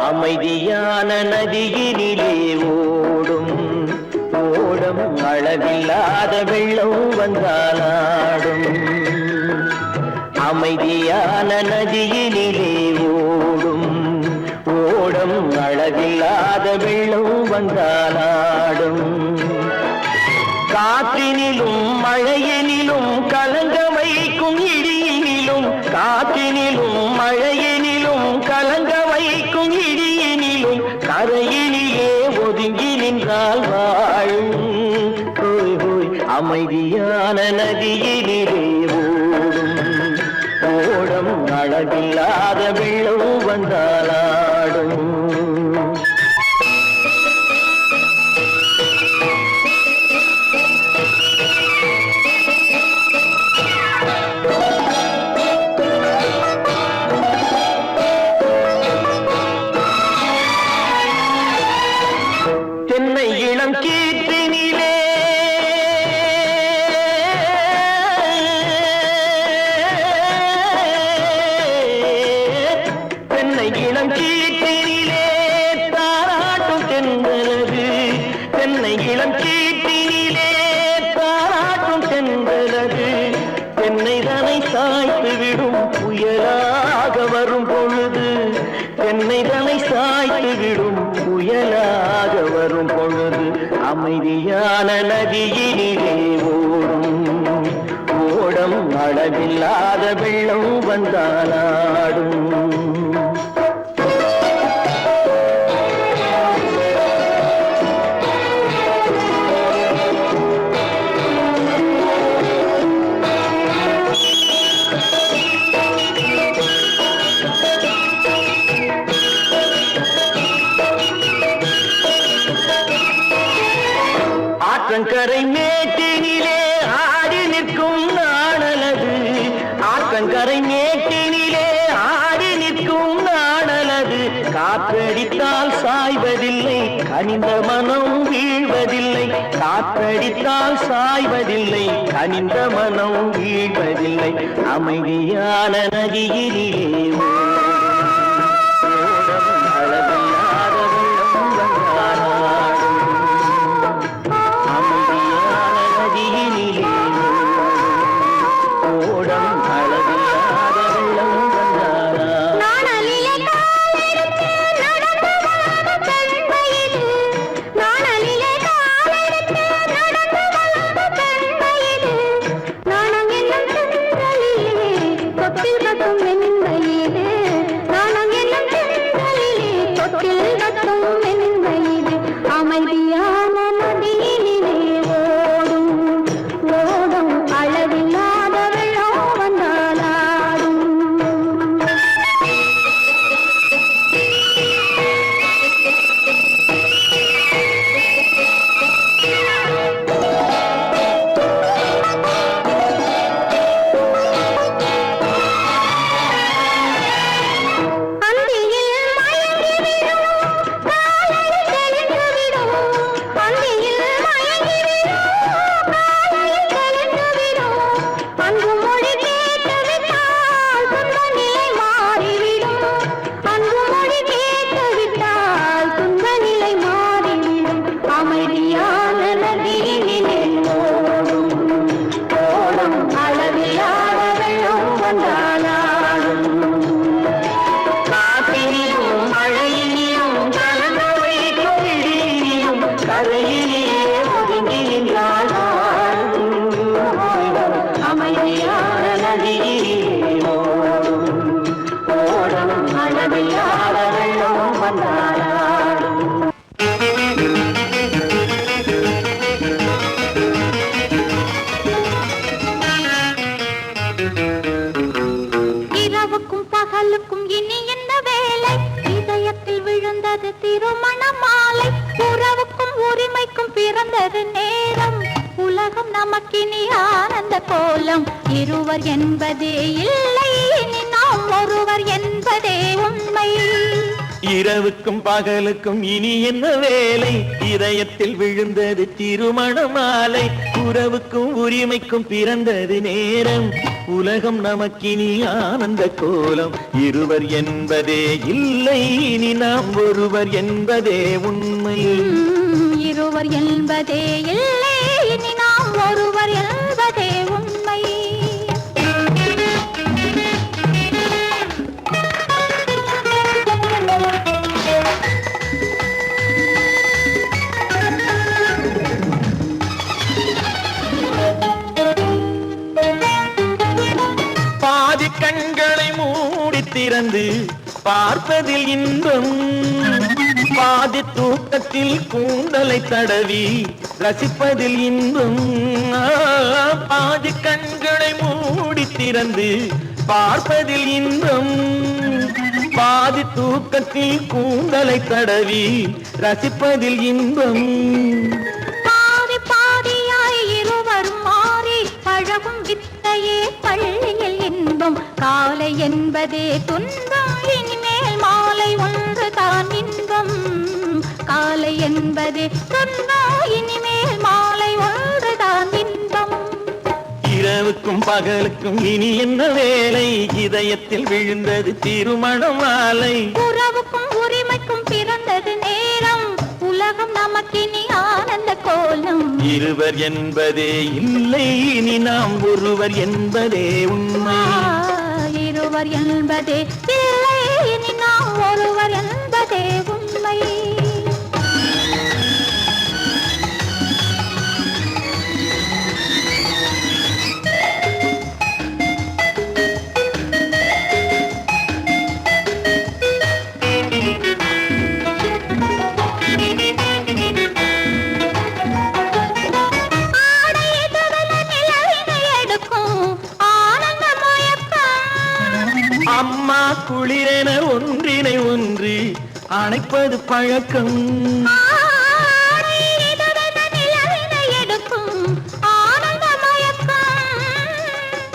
அமைதியான நதியினிலே ஓடும் ஓடம் அளவில்லாத வெள்ளம் வந்தாலாடும். அமைதியான நதியினிலே ஓடும் ஓடம் அளவில்லாத வெள்ளம் வந்தாலாடும். காற்றினிலும் மழையினிலும் கலங்க வைக்கும் இடியினிலும், காற்றினிலும் மழையினிலும் கலங்க வைக்கும் இடியினிலும், கரையினிலே ஒதுங்கி நின்றால் வாழும். அமைதியான நதியினிலே ஓடும் ஓடம் அளவில்லாத வெள்ளம் வந்தாலாடும். தென்னை இளம் கீற்றினிலே தென்னை இளம் கீற்றினிலே தாராட்டும் தென்றலது. தென்னை இளம் கீற்றினிலே தாராட்டும் தென்றலது. தென்னை தனை சாய்த்து விடும் புயலாக வரும் பொழுது, தென்னை தனை சாய்த்து விடும் புயலாக வரும் பொழுது, அமைதியான நதியினிலே ஓடும் ஓடம் அளவில்லாத வெள்ளம் வந்தாலாடும். ஆற்றங்கரை மேட்டினிலே ஆடி நிற்கும் நாணலது. ஆற்றங்கரை மேட்டினிலே ஆடி நிற்கும் நாணலது. காற்றடித்தால் சாய்வதில்லை, கனிந்த மனம் வீழ்வதில்லை. காற்றடித்தால் சாய்வதில்லை, கனிந்த மனம் வீழ்வதில்லை. அமைதியான நதியினிலே நாணம் என்னும் வெண்மையிலே உலகம் நமக்கினி ஆனந்த கோலம். இருவர் என்பதே இல்லை, இனி நாம் ஒருவர் என்பதே உண்மை. இரவுக்கும் பகலுக்கும் இனி என்ன வேலை, இதயத்தில் விழுந்தது திருமண மாலை. உறவுக்கும் உரிமைக்கும் பிறந்தது நேரம், உலகம் நமக்கினி ஆனந்த கோலம். இருவர் என்பதே இல்லை, இனி நாம் ஒருவர் என்பதே உண்மை. இருவர் என்பதே இல்லை, இனி நாம் ஒருவர் என்பதே உண்மை. பாதி கண்களை மூடி திறந்து பார்ப்பதில் இன்பம், பாதி தூக்கத்தில் கூந்தலை தடவி ரசிப்பதில் இன்பம். பாதி கண்களை மூடி திறந்து பார்ப்பதில் இன்பம், பாதி தூக்கத்தில் கூந்தலை தடவி ரசிப்பதில் இன்பம். பாதி பாதியாய் இருவரும் மாறி பழகும் வித்தையே பள்ளியில் இன்பம். காலை என்பதே துன்பம், இனிமேல் மாலை ஒன்றுதான் இன்பம். காலை என்பதே துன்பம், இனிமேல் மாலை ஒன்றுதான் இன்பம். இரவுக்கும் பகலுக்கும் இனி என்ன வேலை, இதயத்தில் விழுந்தது திருமண மாலை. உறவுக்கும் உரிமைக்கும் பிறந்தது நேரம், உலகம் நமக்கினி ஆனந்த கோலம். இருவர் என்பதே இல்லை, இனி நாம் ஒருவர் என்பதே உண்மை. இருவர் என்பதே இல்லை, இனி நாம் ஒருவர் என்பதே உண்மை. அம்மா குளிரென ஒன்றினை ஒன்று அணைப்பது பழக்கம்,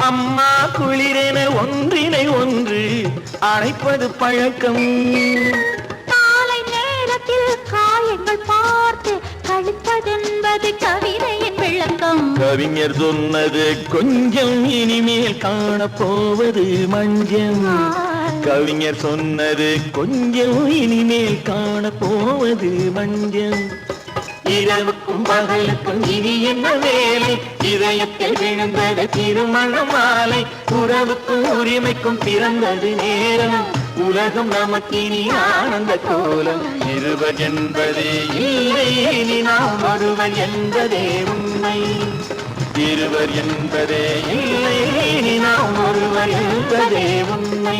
அம்மா குளிரென ஒன்றினை ஒன்று அணைப்பது பழக்கம். காலை நேரத்தில் காயங்கள் பார்த்து கழிப்பதென்பது கவிதையின் விளக்கம். கவிஞர் சொன்னது கொஞ்சம், இனிமேல் காணப்போவது மஞ்சம். கவிஞர் சொன்னது கொஞ்சம், இனிமேல் காணப்போவது மஞ்சம். இரவுக்கும் பகலுக்கும் இனி என்ன வேலை, இதயத்தில் விழுந்தது திருமண மாலை. உறவுக்கும் உரிமைக்கும் பிறந்தது நேரம், உலகம் நமக்கினி ஆனந்த கோலம். இருவர் என்பதே இல்லை, இனி நாம் ஒருவர் என்பதே உண்மை. இருவர் என்பதே இல்லை, இனி நாம் ஒருவர் என்பதே உண்மை.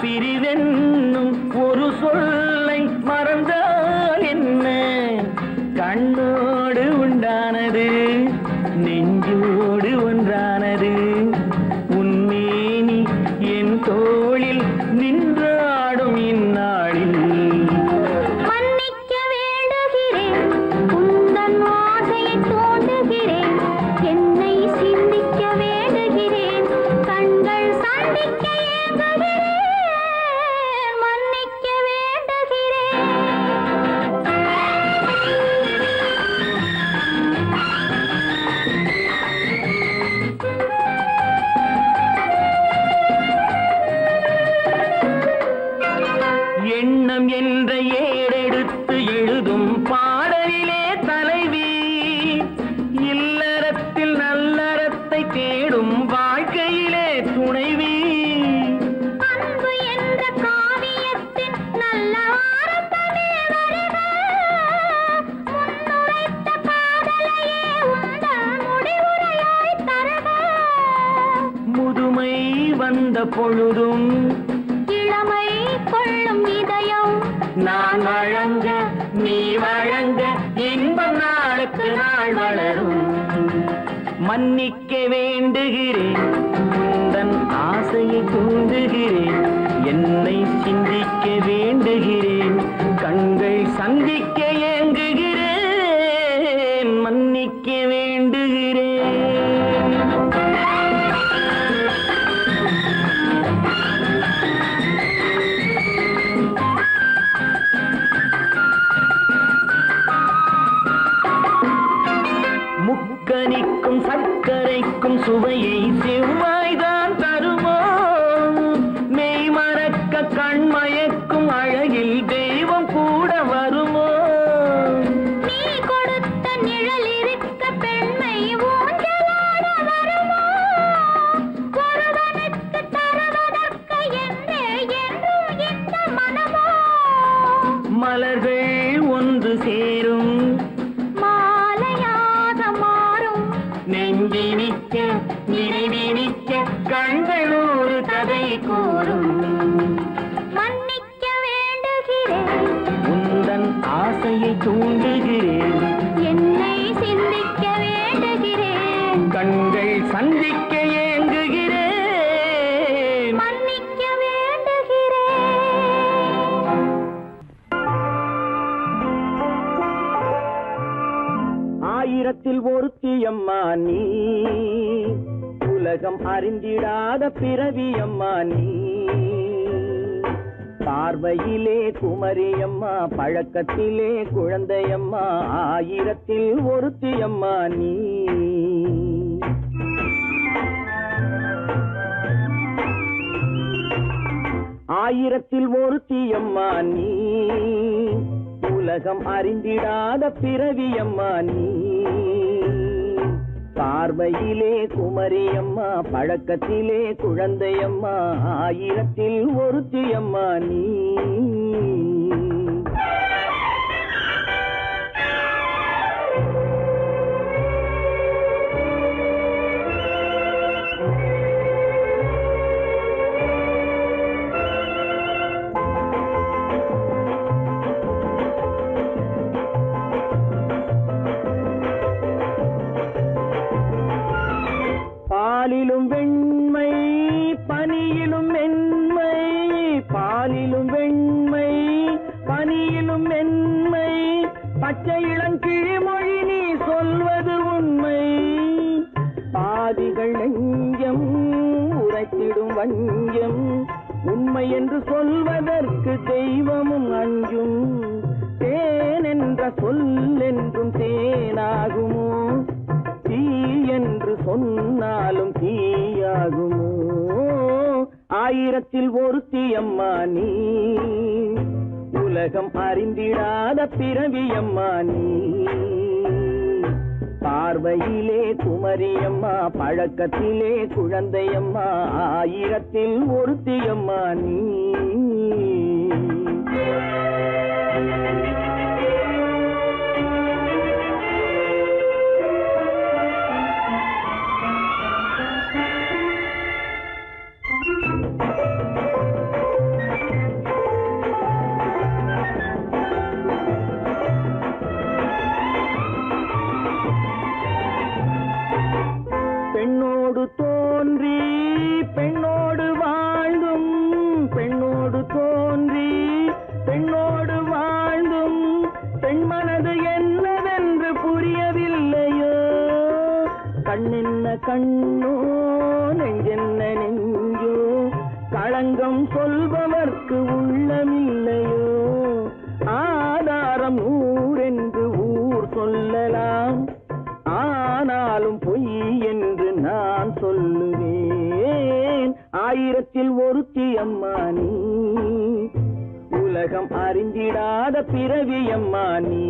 பிரிவென்னும் ஒரு சொல்லை மறந்தால் என்ன? கண்ணோடு உண்டானது நெஞ்சோடு ஒன்றானது. வாழும் வாழ்க்கையிலே துணைவி அன்பு என்ற காவியத்தின் நல்ல ஆரம்பமே வருக முன்னுரைத்த காதலையே உங்கள் முடிவுரையாய் தருக முதுமை வந்த பொழுதும் இளமை கொள்ளும் இதயம் நான் வழங்க நீ வழங்க இன்பம் நாளுக்கு நாள் வளரும் மன்னிக்க வேண்டுகிறேன் உந்தன் ஆசையை தூண்டுகிறேன் என்னை சிந்திக்க வேண்டுகிறேன் கண்கள் சந்திக்க ஏங்குகிறேன் மன்னிக்க வேண்டுகிறேன் முக்கனிக்கும் சர்க்கரைக்கும் சுவையை செவ்வாய்தான் தருமோ மெய் மறக்க கண்மயக்கும் அழகில் தெய்வம் கூட வருமோ நீ கொடுத்த நிழல் இருக்க பெண்மை ஊஞ்சலாட வருமோ ஒருவனுக்கு தருவதற்கு என்றே என்றும் இந்த மனமோ மலர்கள் ஒன்று சேரும் மாலையாக மாறும் நெஞ்சினிக்க நினைவினிக்க கண்கள் ஒரு கதை கூறும் மன்னிக்க வேண்டுகிறேன் உந்தன் ஆசையை தூண்டுகிறேன் என்னை சிந்திக்க வேண்டுகிறேன் கண்கள் சந்திக்க ஏங்குகிறேன் மன்னிக்க வேண்டுகிறேன் ஆயிரத்தில் ஒருத்தி அம்மா நீ உலகம் அறிந்திடாத பிறவி அம்மா நீ பார்வையிலே குமரியம்மா பழக்கத்திலே குழந்தையம்மா ஆயிரத்தில் ஒருத்தி அம்மா நீ ஆயிரத்தில் ஒருத்தி அம்மா நீ உலகம் அறிந்திடாத பிறவி அம்மா நீ பார்வையிலே குமரியம்மா பழக்கத்திலே குழந்தையம்மா ஆயிரத்தில் ஒருத்தி அம்மா நீ பாலிலும் வெண்மை பனியிலும் மென்மை பாலிலும் வெண்மை பனியிலும் மென்மை பச்சை இளங்கிழிமொழி நீ சொல்வது உண்மை பாதிகள் நெஞ்சம் உரைத்திடும் வஞ்சம் உண்மை என்று சொல்வதற்கு தெய்வமும் அஞ்சும் தேன் என்ற சொல் என்றும் தேனாகுமோ தீ என்று சொன்னாலும் தீயாகுமோ ஆயிரத்தில் ஒருத்தி அம்மா நீ உலகம் அறிந்திடாத பிறவி அம்மா நீ பார்வையிலே குமரியம்மா பழக்கத்திலே குழந்தையம்மா ஆயிரத்தில் ஒருத்தி அம்மா நீ பெண்ணோடு தோன்றி பெண்ணோடு வாழ்ந்தும் பெண்ணோடு தோன்றி பெண்ணோடு வாழ்ந்தும் பெண் மனது என்னவென்று புரியவில்லையோ கண்ணென்ன கண்ணோ நெஞ்சென்ன நெஞ்சோ களங்கம் சொல்பவர்க்கு உள்ளமில்லையோ ஆதாரம் ஊரென்று ஊர் சொல்லலாம் ஆனாலும் பொய் என்று நான் சொல்லுவேன் ஆயிரத்தில் ஒருத்தி அம்மா நீ உலகம் அறிந்திடாத பிறவி அம்மா நீ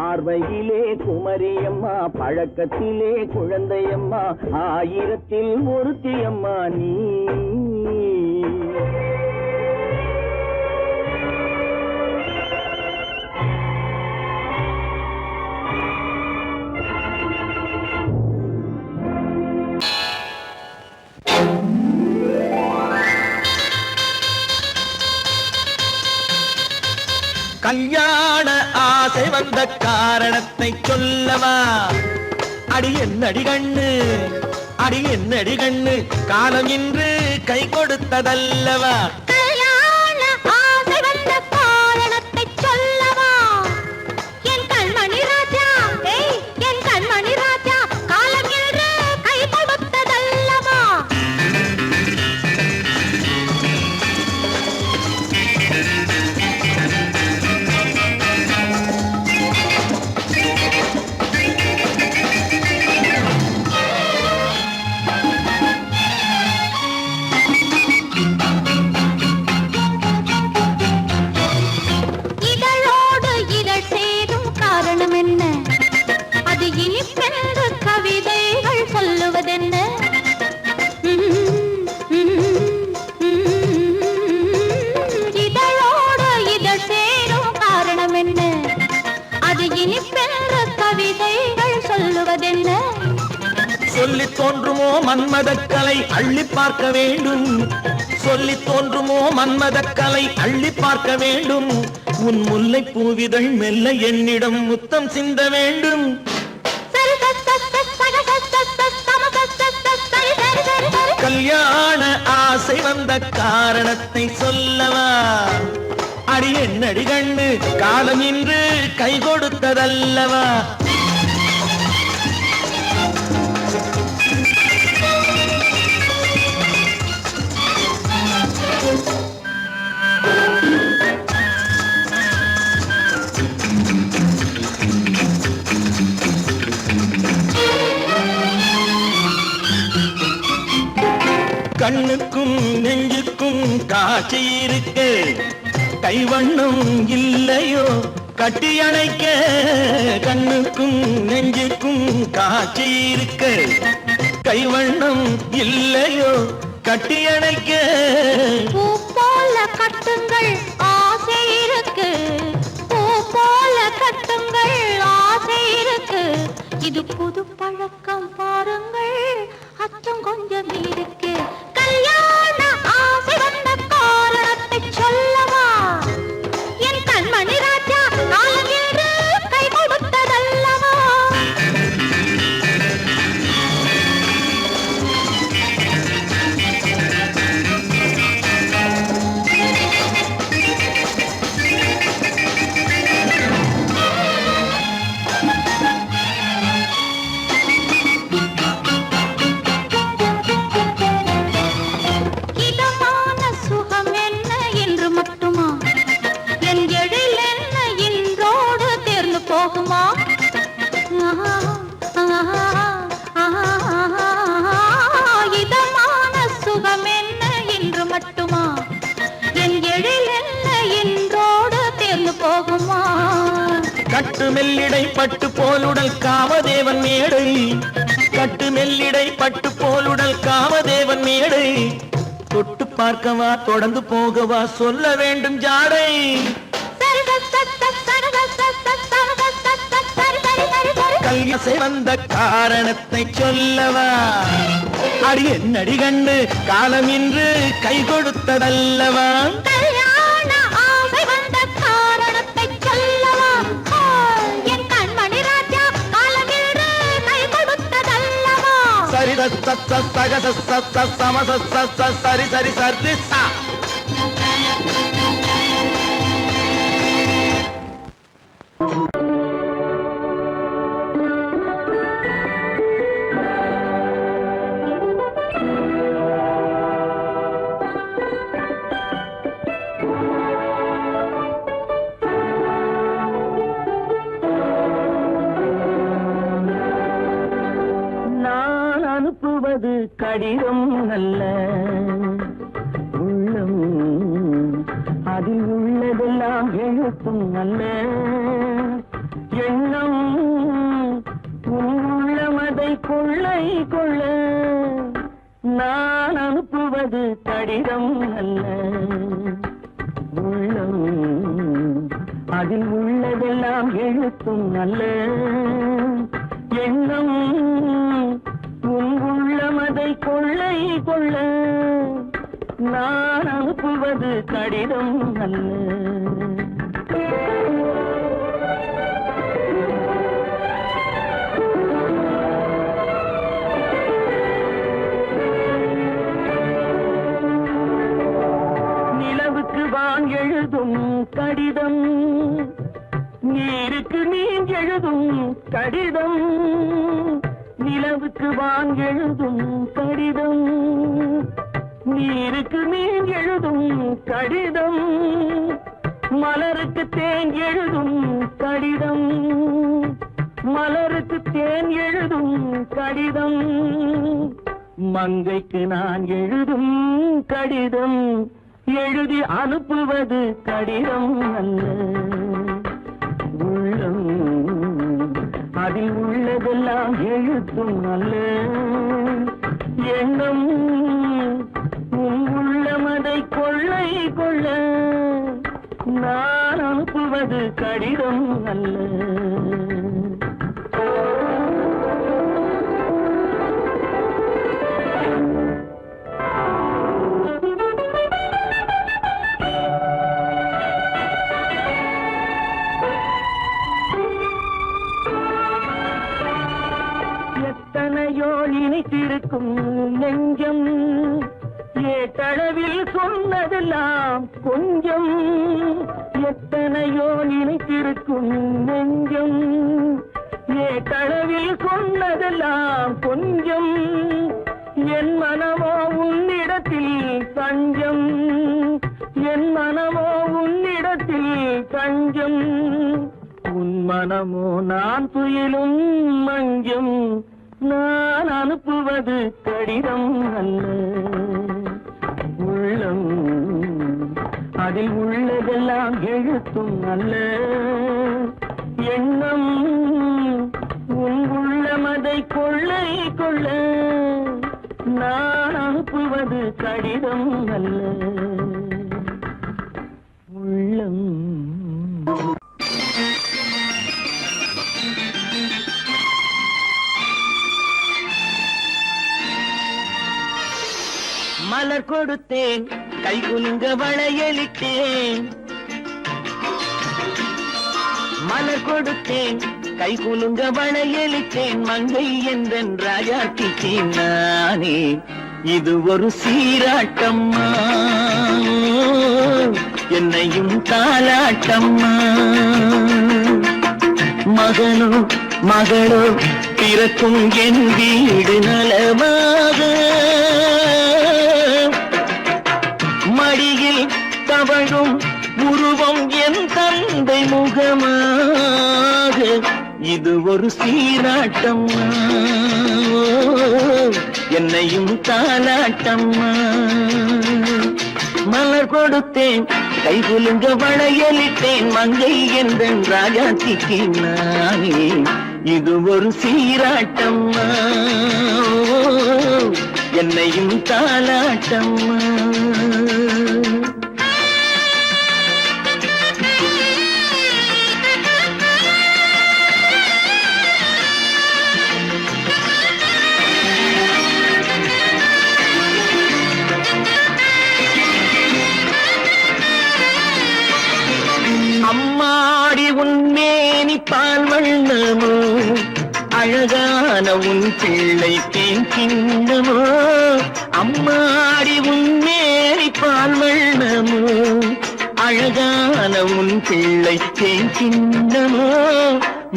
பார்வையிலே குமரியம்மா, பழக்கத்திலே குழந்தையம்மா, ஆயிரத்தில் ஒருத்தியம்மா நீ. கல்யாண ஆசை வந்த காரணத்தை சொல்லவா? அடி என்னடி கண்ணு, அடி என்னடி கண்ணு, காலம் இன்று கை கொடுத்ததல்லவா? கல்யாண ஆசை வந்த காரணத்தை சொல்லவா? என் கண்மணி ராஜா, என் கண்மணி ராஜா, காலம் இன்று கை கொடுத்ததல்லவா? சொல்லி தோன்றுமோ மன்மதக்கலை அள்ளி பார்க்க வேண்டும், சொல்லி தோன்றுமோ மன்மதக்கலை அள்ளி பார்க்க வேண்டும். உன் முல்லை பூவிதழ் மெல்ல என்னிடம் முத்தம் சிந்த வேண்டும். கல்யாண ஆசை வந்த காரணத்தை சொல்லவா? அடி என்னடி கண்ணு, காலம் இன்று கை கொடுத்ததல்லவா? கண்ணுக்கும் நெஞ்சுக்கும் காட்சி இருக்கு, கைவண்ணம் இல்லையோ கட்டி அணைக்க? கண்ணுக்கும் நெஞ்சுக்கும் காட்சி இருக்கு, கைவண்ணம் இல்லையோ கட்டி அணைக்க? பூ போல கட்டுங்கள் ஆசை இருக்கு, பூ போல கட்டுங்கள் ஆசை இருக்கு. இது புது பழக்கம் பாருங்கள், அச்சம் கொஞ்சம் இருக்கு. கல்யாண ஆசை வந்த காரணத்தை சொல்லவா? என் கண்மணி ராஜா, காலம் என்று கை கொடுத்ததல்லவா? இதமான சுகம் என்ன என்று மட்டுமா? என் எழில் என்ன என்றோடு தேர்ந்து போகுமா? கட்டு மெல்லிடை பட்டு போலுடல் காமதேவன் மேடை, கட்டு மெல்லிடை பட்டு போலுடல் காமதேவன் மேடை. தொட்டு பார்க்கவா தொடர்ந்து போகவா சொல்ல வேண்டும் ஜாடை. கல்யாசை வந்த காரணத்தை சொல்லவா? அடி என்னடி கண்டு, காலம் இன்று கை கொடுத்ததல்லவா? கல்யாண ஆசை வந்த காரணத்தை சொல்லவா? என் கண்மணி ராஜா, காலம் இன்று கை கொடுத்ததல்லவா? சரி சக சம சரி சரி சரி சா. அனுப்புவது கடிதம் அல்ல, உள்ளம் அதில் உள்ளதெல்லாம் எழுத்தும் அல்ல. எண்ணம் உள்ளமதை கொள்ளை கொள்ள நான் அனுப்புவது கடிதம் அல்ல. உள்ளம் அதில் உள்ளதெல்லாம் எழுத்தும் அல்ல. எண்ணம் உள்ளமதை கொள்ளை கொள்ள நான் அனுப்புவது கடிதம் அல்ல. வான் எழுதும் கடிதம், நீருக்கு நீர் எழுதும் கடிதம். நிலவுக்கு வான் எழுதும் கடிதம், நீருக்கு நீர் எழுதும் கடிதம். மலருக்கு தேன் எழுதும் கடிதம், மலருக்கு தேன் எழுதும் கடிதம். மங்கைக்கு நான் எழுதும் கடிதம், எழுதி அனுப்புவது கடிதம் அல்ல. உள்ளம் அதில் உள்ளதெல்லாம் எழுத்தும் அல்ல. எண்ணம் உள்ளமதை கொள்ளை கொள்ள நான் அனுப்புவது கடிதம் அல்ல. எத்தனையோ நினைத்திருக்கும் நெஞ்சம், ஏட்டளவில் சொன்னதெல்லாம் கொஞ்சம். எத்தனையோ நினைத்திருக்கும் நெஞ்சம், ஏட்டளவில் சொன்னதெல்லாம் கொஞ்சம். என் மனமோ உன்னிடத்தில் தஞ்சம், என் மனமோ உன்னிடத்தில் தஞ்சம். உன் மனமோ நான் துயிலும் மஞ்சம், நான் அனுப்புவது கடிதம் அல்ல. உள்ளம் அதில் உள்ளதெல்லாம் எழுத்தும் அல்ல. எண்ணம் உன் உள்ளமதை கொள்ளை கொள்ள நான் அனுப்புவது கடிதம் அல்ல. உள்ளம் மலர் கொடுத்தேன், கை குலுங்க வளையலிட்டேன். மலர் கொடுத்தேன், கை குலுங்க வளையலிட்டேன். மங்கை என்றன் ராஜாத்திக்கு நானே, இது ஒரு சீராட்டம்மா, என்னையும் தாலாட்டம்மா. மகனோ மகளோ பிறக்கும் என் வீடு நலமாக, மடியில் தவழும் உருவம் என் தந்தை முகமாக. இது ஒரு சீராட்டம்மா, என்னையும் தாலாட்டம்மா. மலர் கொடுத்தேன், கை குலுங்க வளையலிட்டேன். மங்கை என்றன் ராஜாத்திக்கு நானே, இது ஒரு சீராட்டம்மா, என்னையும் தாலாட்டம்மா. அம்மாடி உன்மேனி பால் வண்ணமோ, அழகான உன் பிள்ளை தேன் கிண்ணமோ. அம்மாடி உன்மேனி பால் வண்ணமோ, அழகான உன் பிள்ளை தேன் கிண்ணமோ.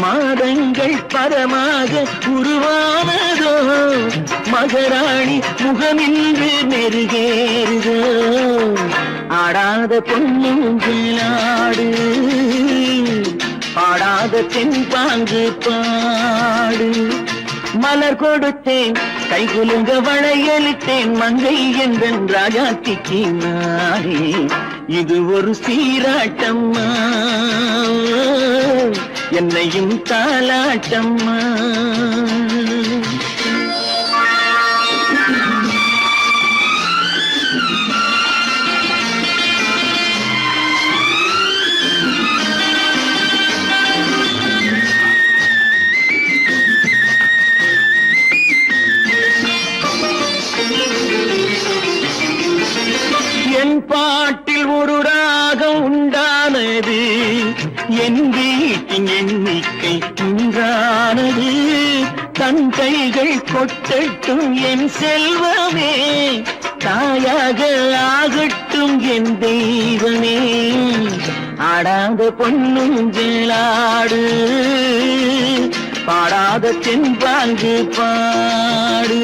மாதங்கள் பரமாக உருவானதோ, மகராணி முகமின்று நெருகேறுதோ. ஆடாத பொன்னுங்களாடு, பாடாத தென்பாங்கு பாடு. மலர் கொடுத்தேன், கை குலுங்க வளையலிட்டேன். மங்கை என்றன் ராஜாத்திக்கு நானே, இது ஒரு சீராட்டம்மா, என்னையும் தாலாட்டம்மா. என் பாட்டில் ஒரு ராகம் உண்டானது, என் வீட்டின் எண்ணிக்கை உண்டானது. தன் கைகள் கொட்டட்டும் என் செல்வமே, தாயாக ஆகட்டும் என் தெய்வமே. ஆடாத பொன்னுஞ்சலாடு, பாடாத தென்பாங்கு பாடு.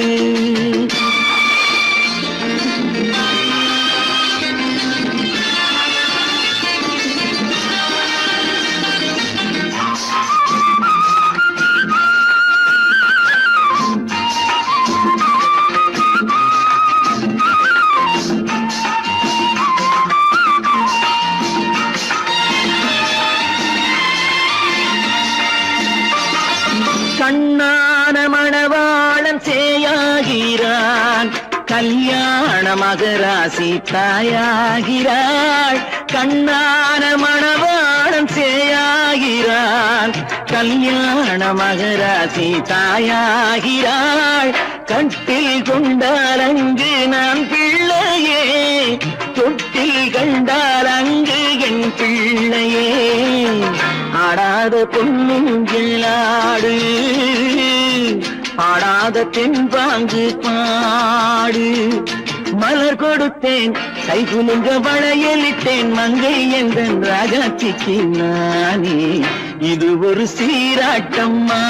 கண்ணான மணவாளன் சேயாகிறான், கல்யாண மகராசி தாயாகிறாள். கண்ணான மணவாளன் சேயாகிறான், கல்யாண மகராசி தாயாகிறாள். கட்டில் கொண்டால் அங்கு நான் பிள்ளையே, தொட்டில் கண்டால் அங்கு என் பிள்ளையே. ஆடாத பொன்னுஞ்சலாடு, பாடாத தென்பாங்கு பாடு. மலர் கொடுத்தேன் கைகுலுங்க வளையலிட்டேன், மங்கை என்ற ராஜாட்சிக்கு நானே. இது ஒரு சீராட்டம்மா,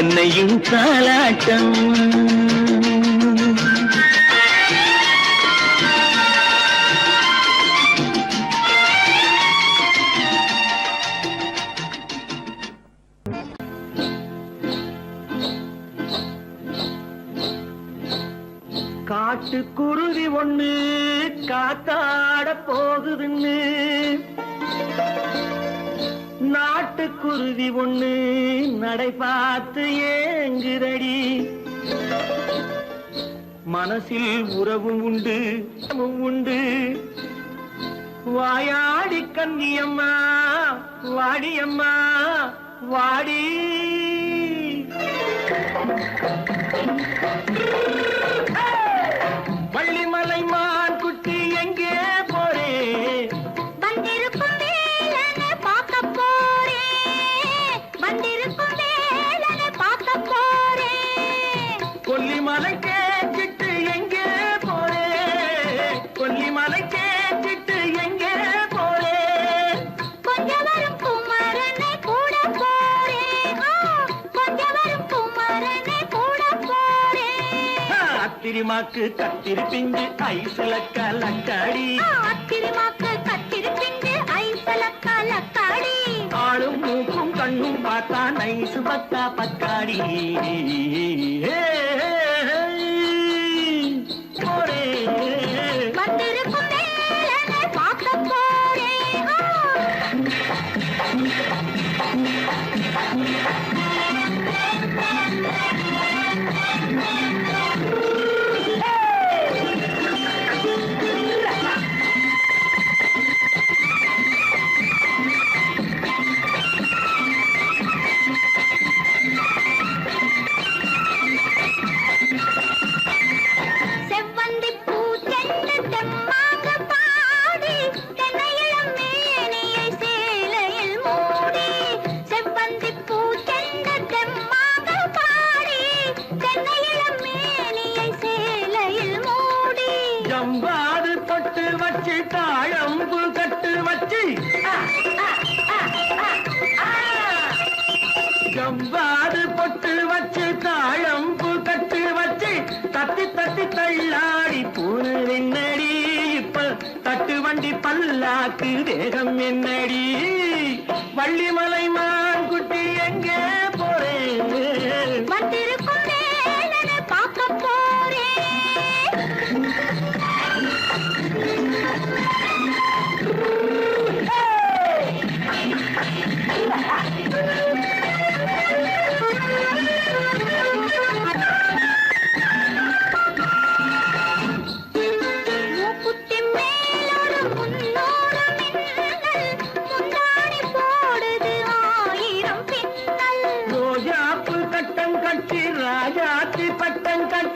என்னையும் தாலாட்டம். காட்டுக்குருவி ஒண்ணு காத்தாட போகுதுன்னு, நாட்டுக்குருவி ஒண்ணு நடை பார்த்து ஏங்குதடி. மனசில் உறவும் உண்டு உண்டு, வாயாடி கன்னியம்மா வாடியம்மா வாடி. வள்ளிமலை மான் குட்டி எங்கே போறே, வந்திருக்கும் வேலனை பார்க்க போறேன், வந்திருக்கும் வேலனை பார்க்க போறேன். கொல்லிமலை கேட்டுட்டு எங்கே போறே, கொல்லிமலை கேட்டுட்டு எங்கே போறே. கொஞ்சம் வரும் குமரனை கூட போறேன், கொஞ்சம் வரும் குமரனை கூட போறேன். அத்திரிமாக்கு கத்திரி பிஞ்சு ஐசுல கலக்காடி, அத்திரிமாக்கு கத்திரி பிஞ்சு ஐசுல கலக்காடி. ஆளும் மூக்கும் கண்ணும் பார்த்தா நைசு பக்கா பக்காடி. போரே வந்திருக்கும் வேலனை பார்க்க போறேன். செவ்வந்தி பூ செண்டு தெம்மாக பாடி, தென்னையிளம் மேனியை சேலையில் மூடி. செவ்வந்தி பூ செண்டு தெம்மாக பாடி, தென்னையிளம் மேனியை சேலையில் மூடி. ஜம்பாது பொட்டு வச்சு தாழம்பு கட்டு வச்சு, ஜம்பாது பொட்டு வச்சு தாழம்பு கட்டு வச்சு, தட்டி தட்டி தள்ளாடி பூனு என்னடி. இப்ப தட்டு வண்டி பல்லாக்கு தேகம் என்னடி. வள்ளிமலை மான் குட்டி எங்கே போறேன், வந்திருக்கும் வேலனை பார்க்க போறேன். Hey!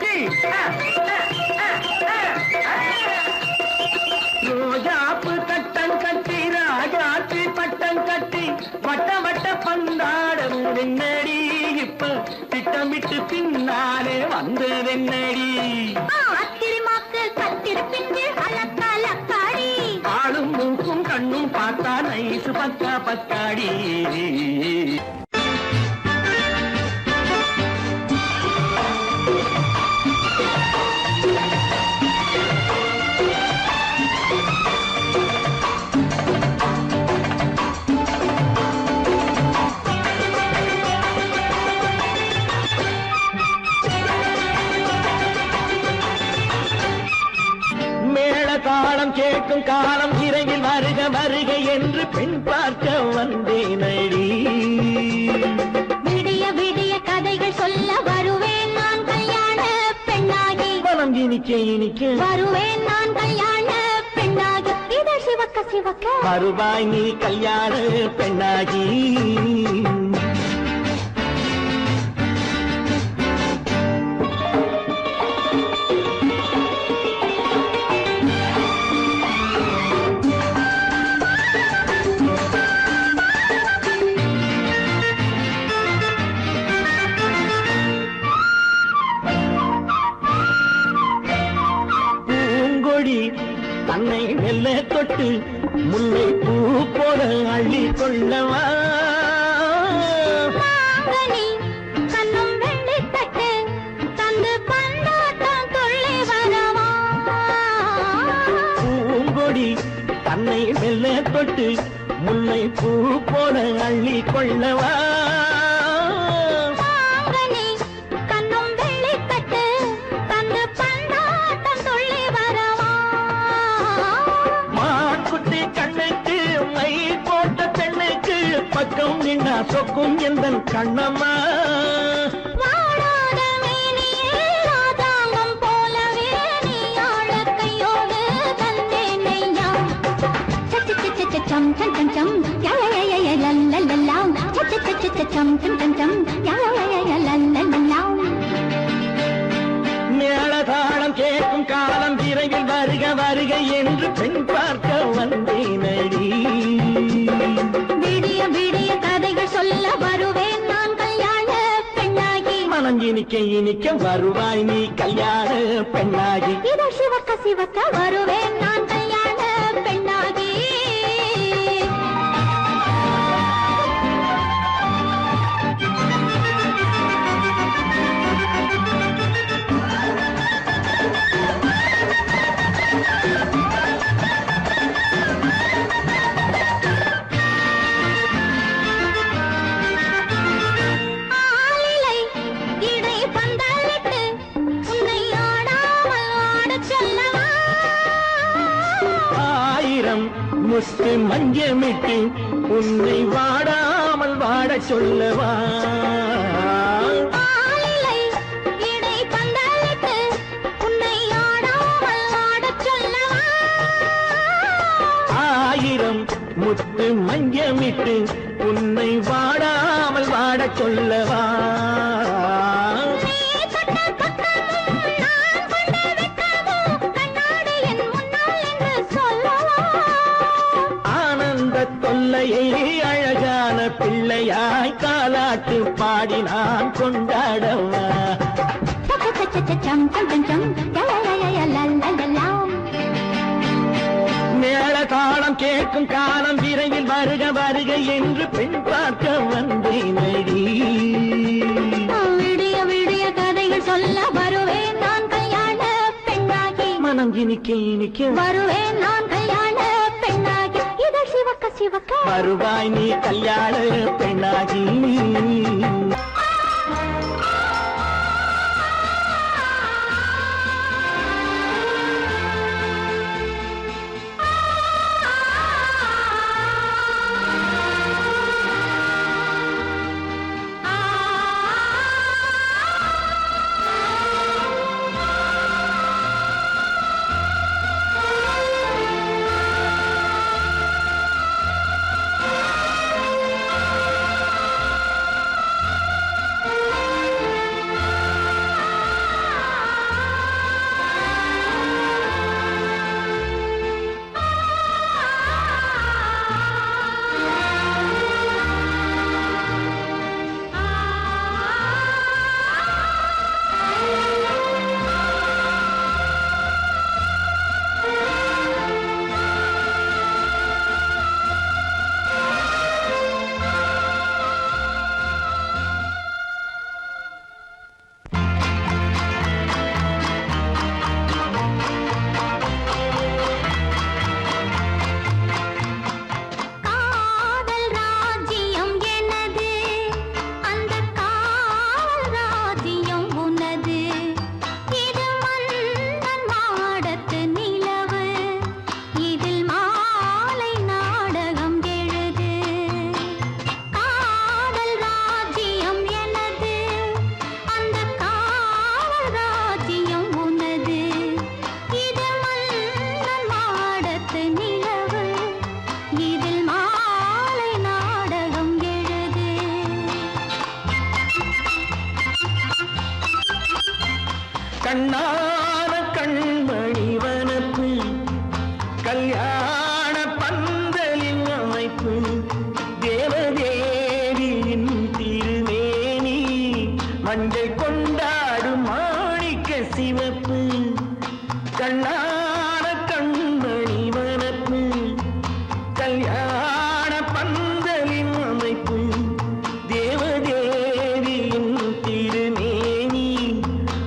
கட்டி ரோஜாப்பு கட்டம் கட்டி ராஜாத்தி பட்டம் கட்டி வட்ட வட்ட பந்தாடம் வெண்ணடி இப்ப திட்டமிட்டு பின்னாலே வந்ததென்னடி அத்திரிமாக்கு கத்திருப்பின்றி அலக்காடி ஆளும் மூக்கும் கண்ணும் பார்த்தா நைசு பக்கா பக்காடி தாளம் கேட்கும் காலம் இறையில் வருக வருக என்று பெண் பார்க்க வந்தேனடி விடிய விடிய கதைகள் சொல்ல வருவேன் நான் கல்யாண பெண்ணாகி மனம் இனிக்க இனிக்க வருவேன் நான் கல்யாண பெண்ணாகி இதழ் சிவக்க சிவக்க வருவாய் நீ கல்யாண பெண்ணாகி தன்னை மெல்ல தொட்டு முல்லை பூ போல அள்ளி கொள்ளவா கண்ணும் வெள்ளி தட்டு தந்து பந்தாட்டம் தொள்ளி வரவா பூங்கொடி தன்னை மெல்ல தொட்டு முல்லை பூ போல அள்ளி கொள்ளவா பக்கம் நின்னா சொக்கும் எந்த கண்ணம்மா வாழாத மேனியே ராதாங்கம் போலவே நீ ஆழ கையோடு தந்தேன் நெய்யா சச்ச சச்ச சம் சம் சம் சம் யய லல்லல்லா சச்ச சச்ச சம் சம் சம் சம் யய லல்லல்லா மேளதாளம் கேட்கும் காலம் விரைவில் வருக வருக என்று பெண் பார்க்க வந்தேனடி விடிய விடிய கதைகள் சொல்ல வருவேன் நான் கல்யாண பெண்ணாகி மனம் இனிக்க இனிக்க வருவாய் நீ கல்யாண பெண்ணாகி இதழ் சிவக்க சிவக்க வருவேன் நான் கல்யாண பெண்ணாகி முத்து மஞ்சமிட்டு உன்னை வாடாமல் வாட சொல்லவா ஆயிரம் முத்து மஞ்சமிட்டு உன்னை வாடாமல் வாட சொல்லவா தொல்லையை அழகான பிள்ளையாய் காலாட்டு பாடி நான் கொண்டாடவா மேள தாளம் கேட்கும் காலம் விரைவில் வருக வருக என்று பெண் பார்க்க வந்தேனடி விடிய விடிய கதைகள் சொல்ல வருவேன் நான் கல்யாண பெண்ணாகி மனம் இனிக்க இனிக்க வருவேன் நான் கல்யாண பெண்ணாகி இதழ் சிவக்க சிவக்க வருவாய் நீ கல்யாண பெண்ணாகி கண்ணான கண்மணி வனப்பு கல்யாண பந்தலின் அமைப்பு தேவதேவியின் திருமேனி மஞ்சள் கொண்டாடும் மாணிக்க சிவப்பு கண்ணான கண்மணி வனப்பு கல்யாண பந்தலின் அமைப்பு தேவதேவியின் திருமேனி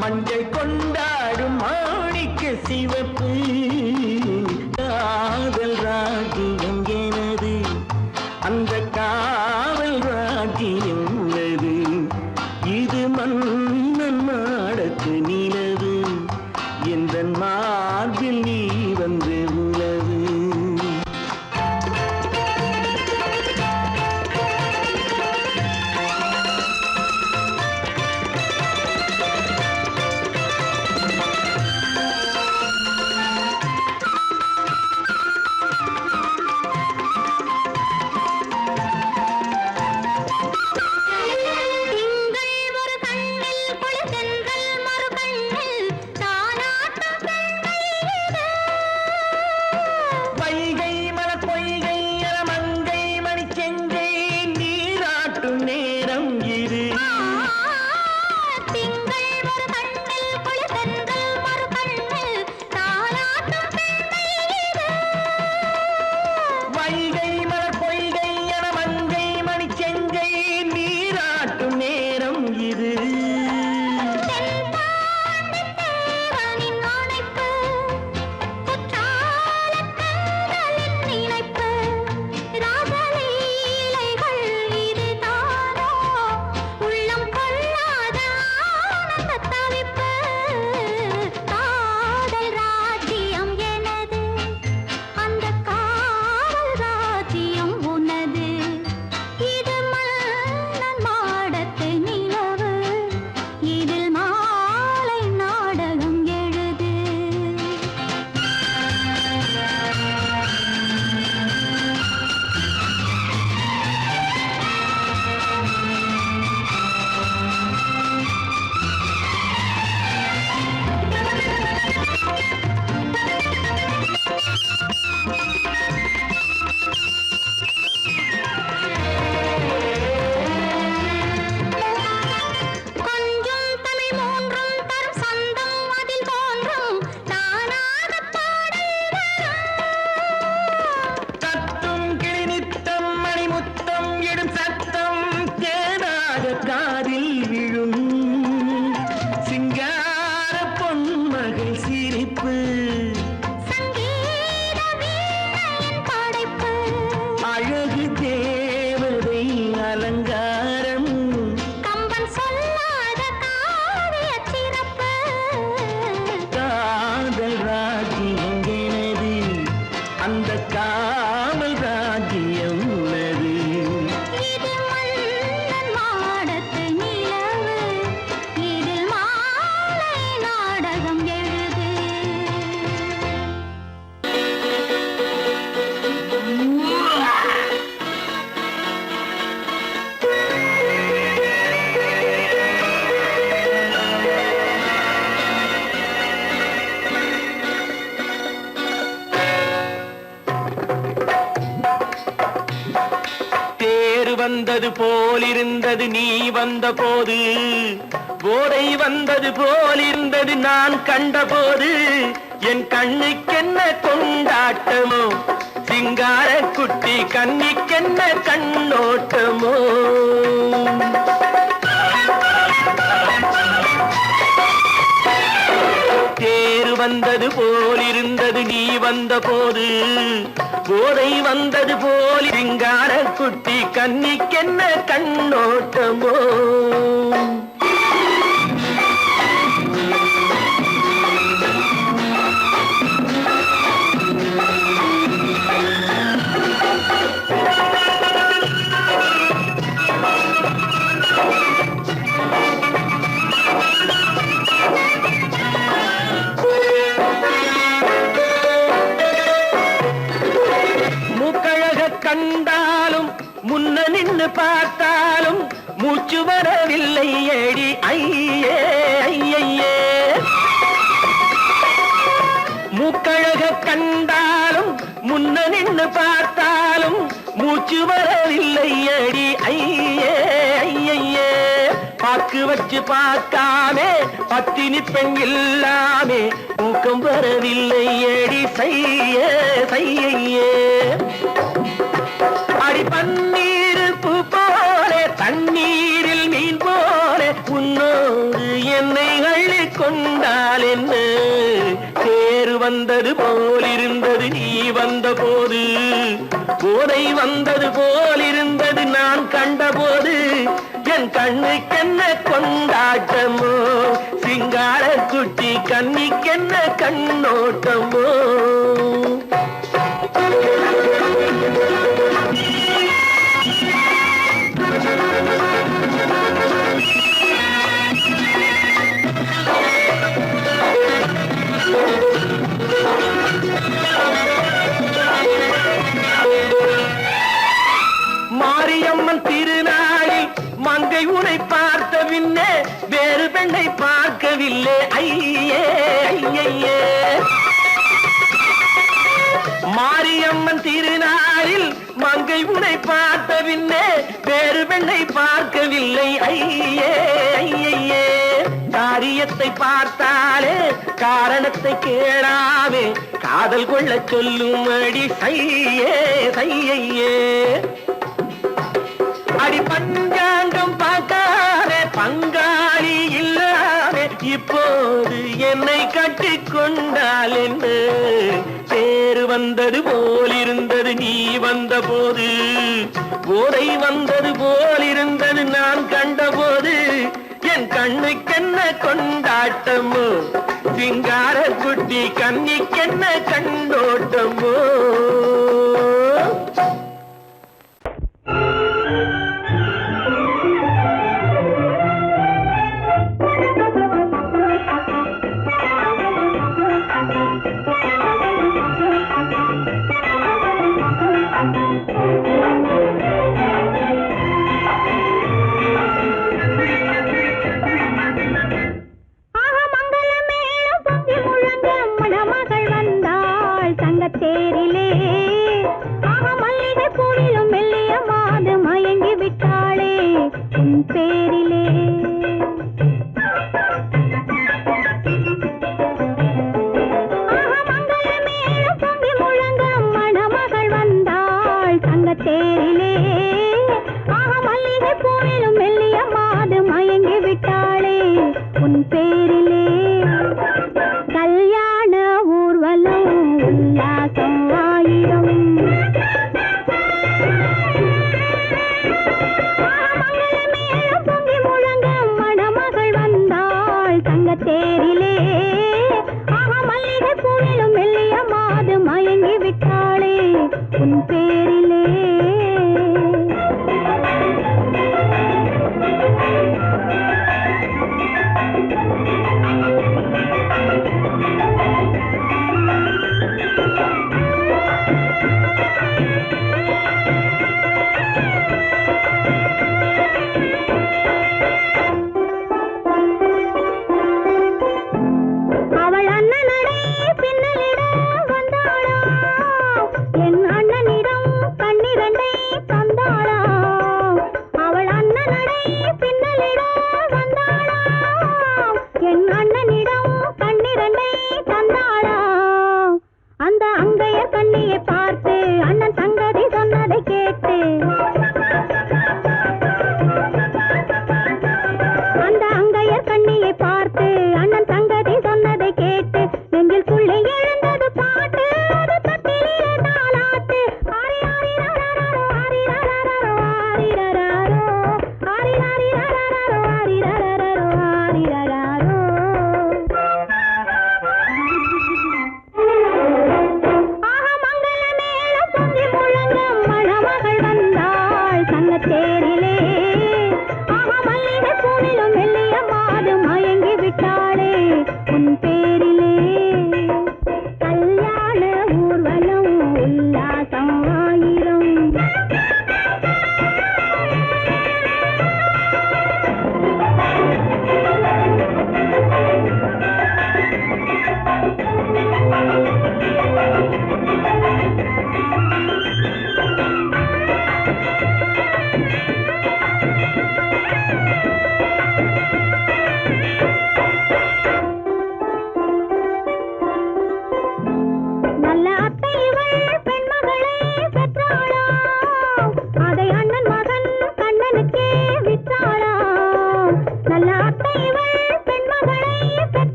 மஞ்சள் கொண்டாடும் மாணிக்க சிவப்பு காதல் ராஜ்யம் எனது அந்த காவல் ராஜ்யம் உள்ளது இது மன்னன் மாடத்து நிலவு எந்த மார்பில் நீ வந்து உலவு காதில் விழும் சிங்கார பொன்மகள் சிரிப்பு அழகு தேவதை அலங்காரம் கம்பன் சொல்லாத காவிய சிறப்பு காதல் ராஜ்யம் எனது அந்த காவல் ராஜ்யம் உள்ளது வந்தது போலிருந்தது நீ வந்த போது போதை வந்தது போலிருந்தது நான் கண்டபோது என் கண்ணுக்கென்ன கொண்டாட்டமோ சிங்கார குட்டி கண்ணிக்கென்ன கண்ணோட்டமோ தேர் வந்தது போலிருந்தது நீ வந்த போது போதை வந்தது போல் சிங்கார குட்டி கண்ணிக்கென்ன கண்ணோட்டமோ கண்டாலும் முன்ன நின்னு பார்த்தாலும் மூச்சு வரவில்லை வச்சு பார்க்காமே பத்தினி பெண் இல்லாமே தூக்கம் வரவில்லை ஏடி செய்ய செய்யே அடி பன்னீர் பூ போலே தண்ணீரில் மீன் போலே உன்னோடு என்னை அள்ளி கொண்டால் என்ன தேர் வந்தது போலிருந்தது நீ வந்த போது போதை வந்தது போலிருந்தது நான் கண்டபோது என் கண்ணுக்கென்ன கொண்டாட்டமோ சிங்கார குட்டி கண்ணிக்கென்ன கண்ணோட்டமோ மாரியம்மன் திருநாளில் மங்கை உனை பார்த்த பின்னே வேறு பெண்ணை பார்க்கவில்லை ஐயே ஐயே மாரியம்மன் திருநாளில் மங்கை உனை பார்த்த பின்னே வேறு பெண்ணை பார்க்கவில்லை ஐயே ஐயே காரியத்தை பார்த்தாலே காரணத்தை கேளாவே காதல் கொள்ள சொல்லும் அடி சையே சையே அடி பஞ்சாங்கம் பார்க்காதே பங்காளி இல்லாதே இப்போது என்னை கட்டிக் கொண்டால் என்று தேர் வந்தது போலிருந்தது நீ வந்த போது போதை வந்தது போலிருந்தது நான் கண்டபோது என் கண்ணுக்கென்ன கொண்டாட்டமோ சிங்கார குட்டி கண்ணிக்கென்ன கண்டோட்டமோ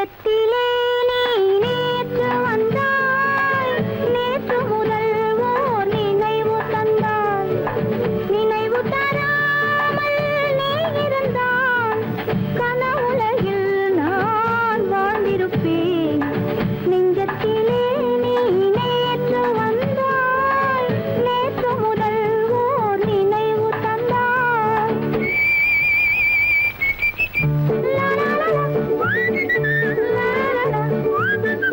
நெஞ்சத்திலே நீ நேற்று வந்தாய், நேற்று முதல் ஓர் நினைவு தந்தாய். நினைவு தராமல் நீ இருந்தால் கனவுலகில் நான் வாழ்ந்திருப்பேன். நெஞ்சத்திலே நீ நேற்று வந்தாய், நேற்று முதல் ஓர் நினைவு தந்தாய். லா லா லா லா. லா லா லா.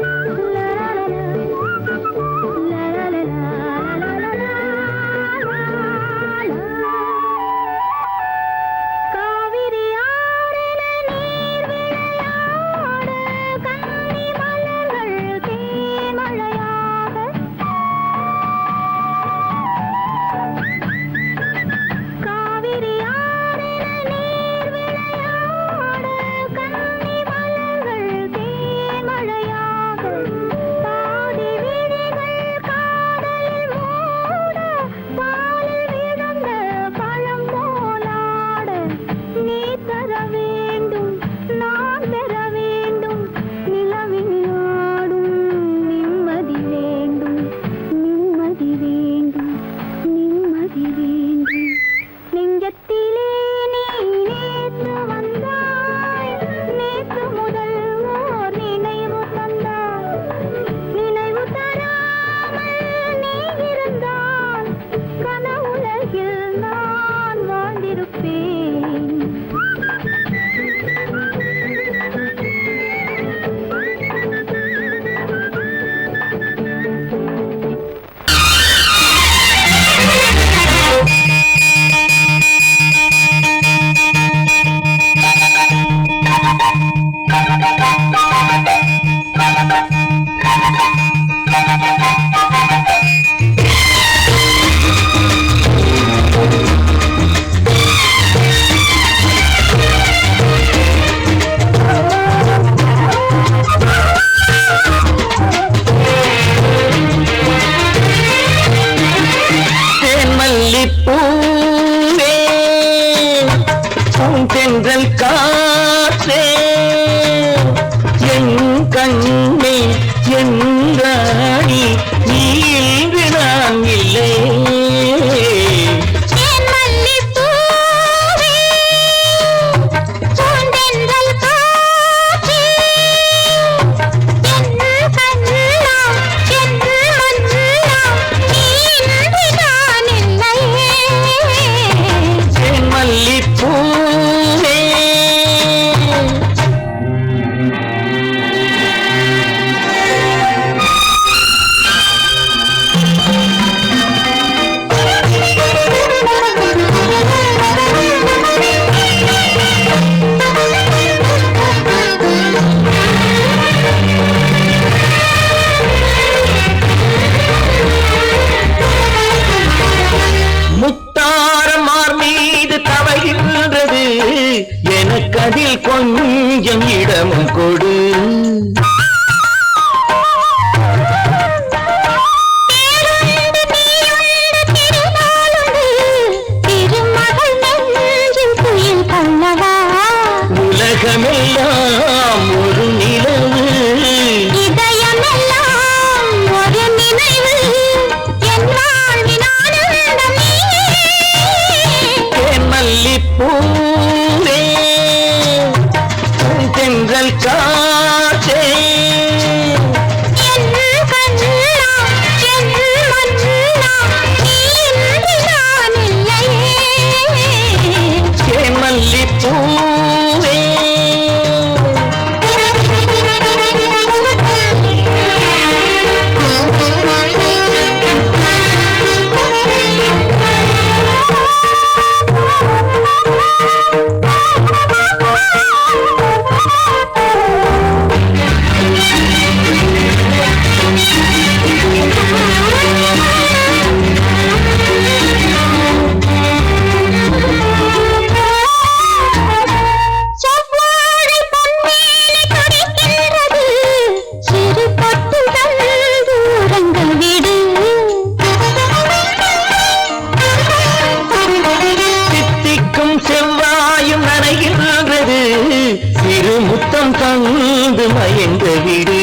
எங்க வீடு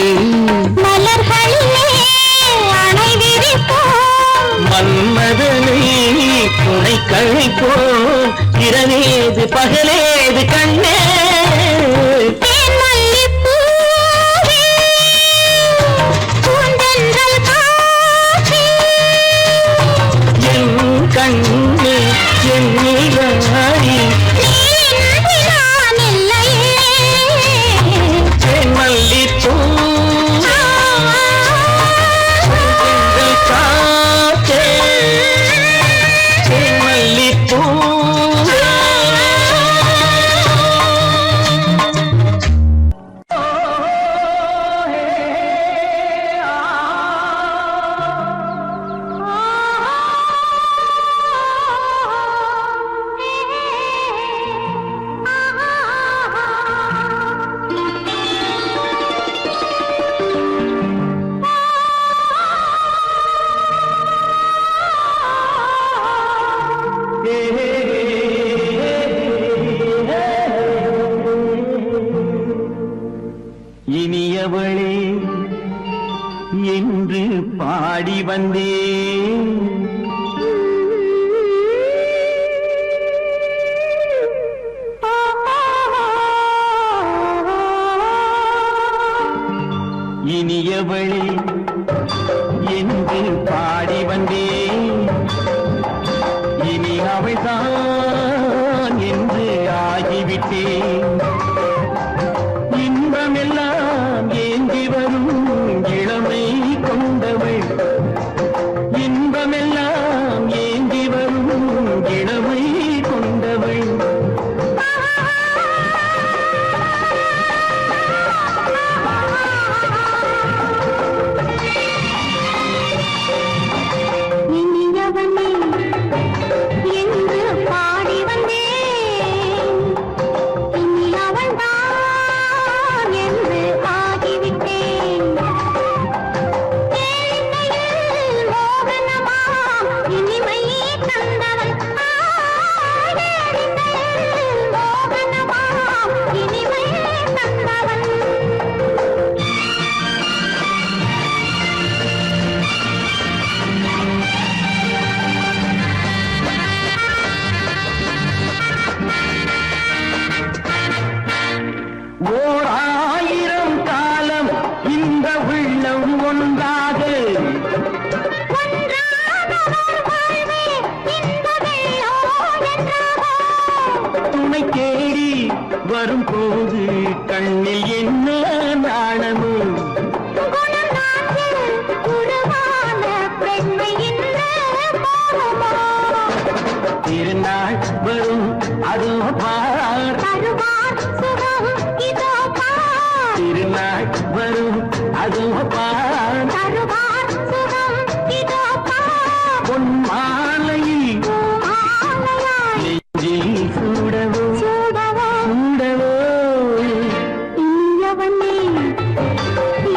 மலர்களிலே அணை விரிப்போம் மன்மதனை துணை கழிப்போம் இரவேது பகலேது கண்ணே கண்ணு என் நீராடி மல்லிப்பூ காற்றே மல்லிப்பூ இனியவளே என்று பாடி வந்தேன் இனியவளே என்று பாடி வந்தேன் இனி அவள்தான் என்று ஆகிவிட்டேன் இன்பமெல்லாம் ஏந்தி வரும் இளமை கொண்டவள் இன்பமெல்லாம் ஏந்தி வரும் இளமை கொண்டவள் இனியவனே என்று பாடி வந்தேன் இனி அவள்தான் என்று ஆகிவிட்டேன் ஏழையில் மோகனமாம் இனிமை தந்தவன் ஏழையில் மோகனமாம் இனிமை தந்தவன் ஓர் ஆயிரம் காலம் இந்த உள்ளம் ஒன்றாக துணை தேடி வரும்போது கண்ணில் என்ன நாணமோ திருநாள் வரும் அதோ பார் திருநாள் வரும் அதோ பார் பொன் மாலையில் நெஞ்சில் சூடவோ சூடவோ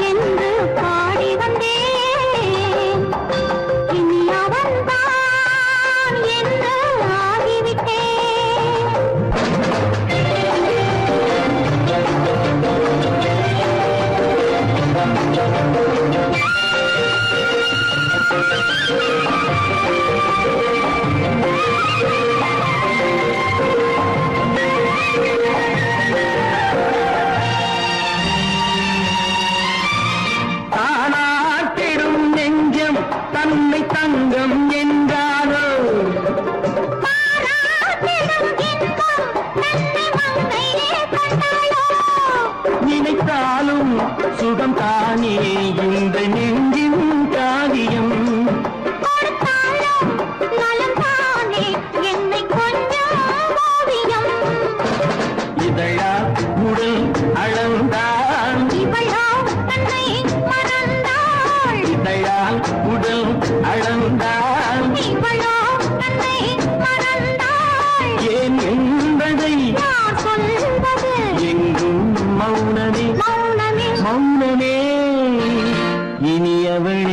என்று பாடி வந்தேன் இனி அவன்தான் என்று ஆகிவிட்டேன் தானாட்டிடும் நெஞ்சம் தன்னை தங்கம் என்றாரோ நினைத்தாலும் சுகம் தானே இந்த நெஞ்சின் காரியம் இதழா உடல் அளந்தான் இதழால் உடல் அளந்தான் ஏன் என்பதை எங்கும் மௌனமே மௌனமே இனியவள்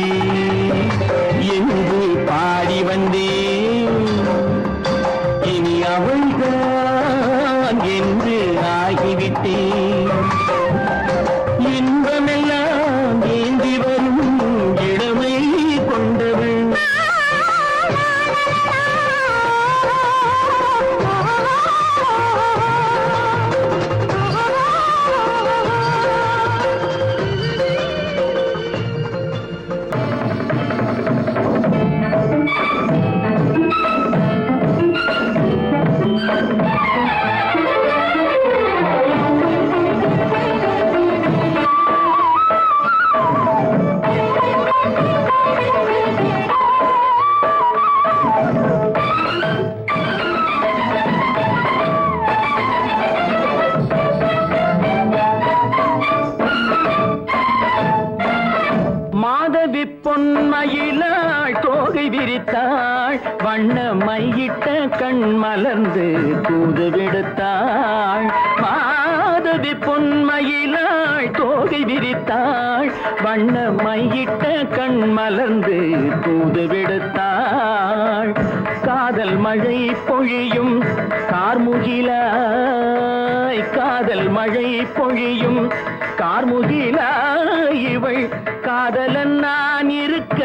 விரித்தாள் வண்ண மையிட்ட கண் மலர்ந்து தூது விடுத்தாள் மாதவி பொன்மயிலாள் தோகை விரித்தாள் வண்ண மையிட்ட கண் மலர்ந்து தூது விடுத்தாள் காதல் மழை பொழியும் கார்முகிலாய் காதல் மழை பொழியும் கார்முகிலாய் இவள் காதலன் நான் இருக்க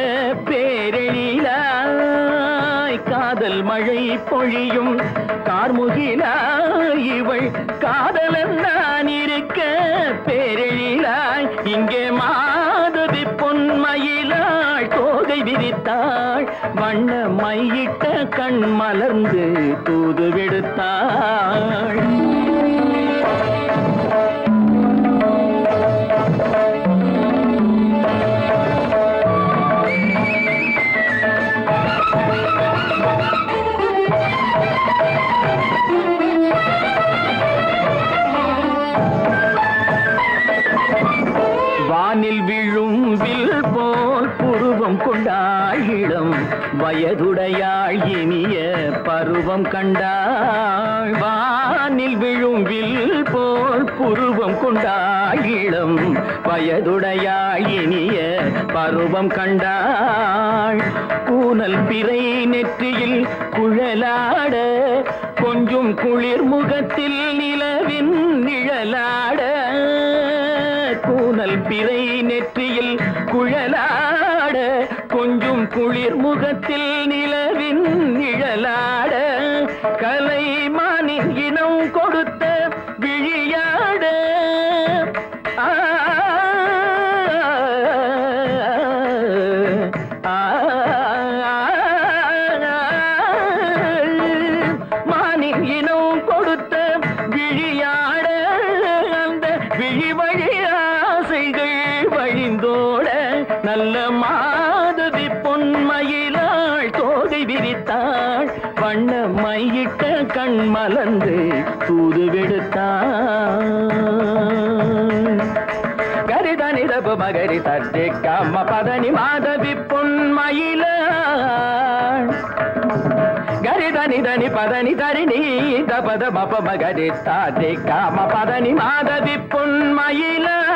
பேரெழிலாய் காதல் மழை பொழியும் கார்முகிலாய் இவள் காதலன் நான் இருக்க பேரெழிலாய் இங்கே மாதவி பொன்மயிலாள் தோகை விரித்தாள் வண்ண மையிட்ட கண் மலர்ந்து தூது விடுத்தாள் வானில் விழும் வில் போல் புருவம் கொண்டாயிடம் வயதுடையாள் இனிய பருவம் கண்டாள் வானில் விழும் வில் போல் புருவம் கொண்டாயிடம் வயதுடையாள் இனிய பருவம் கண்டாள் கூனல் பிறை நெற்றியில் குழலாட கொஞ்சம் குளிர் முகத்தில் நிலவின் நிழலாட கூனல் பிறை நெற்றியில் குழலாட கொஞ்சம் குளிர் முகத்தில் நிலவின் நிழலாட கலைமானின் இனம் கொடுத்த விழியாட மானின் இனம் கொடுத்த விழியாட அந்த விழி வழி ஆசைகள் வழிந்தோட நல்ல மாதவி பொன்மயிலாள் தோகை விரித்தாள் வண்ண மையிட்ட கண் மலர்ந்து தூது விடுத்தாள் கரிதனி ரபு மகரி தட்டி கம்ம பதனி மாதவி பொன்மயிலாள் கரிதனி தனி பதனி தரிணி தபத மப மகரி தாட்டி காம பதனி மாதவி பொன்மயிலாள்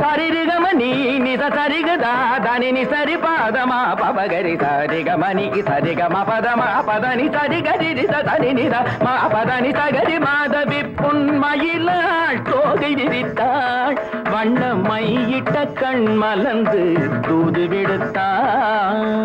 சரிகம நீ நித சரிகதா தனி நி சரி பாதமா பபகரி சரிகமணிக்கு சரிகம பதமா பதனி சரிகரி தனி நித மா பதனி சகரி மாதவி பொன்மயிலாள் தோகை விரித்தாள் வண்ண மையிட்ட கண் மலர்ந்து தூது விடுத்தாள்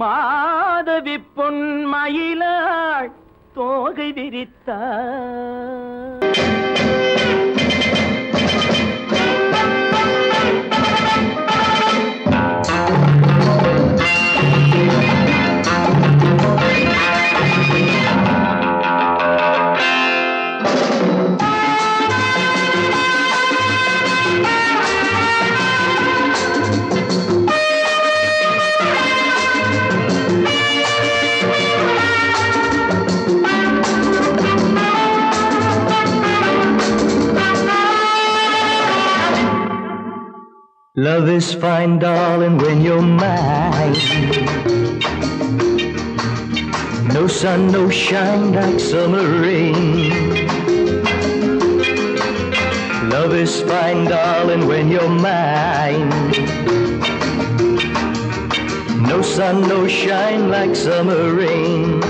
மாதவி பொன்மயிலாள் தோகை விரித்தாள் Love is fine, darling, when you're mine. No sun, no shine like summer rain. Love is fine, darling, when you're mine. No sun, no shine like summer rain.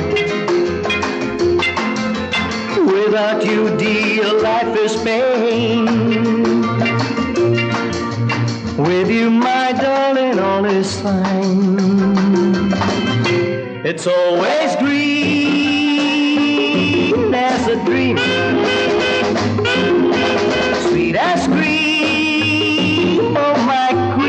Without you, dear, life is pain. With you, my darling, all is fine. It's always green as a dream, sweet as cream, oh my queen.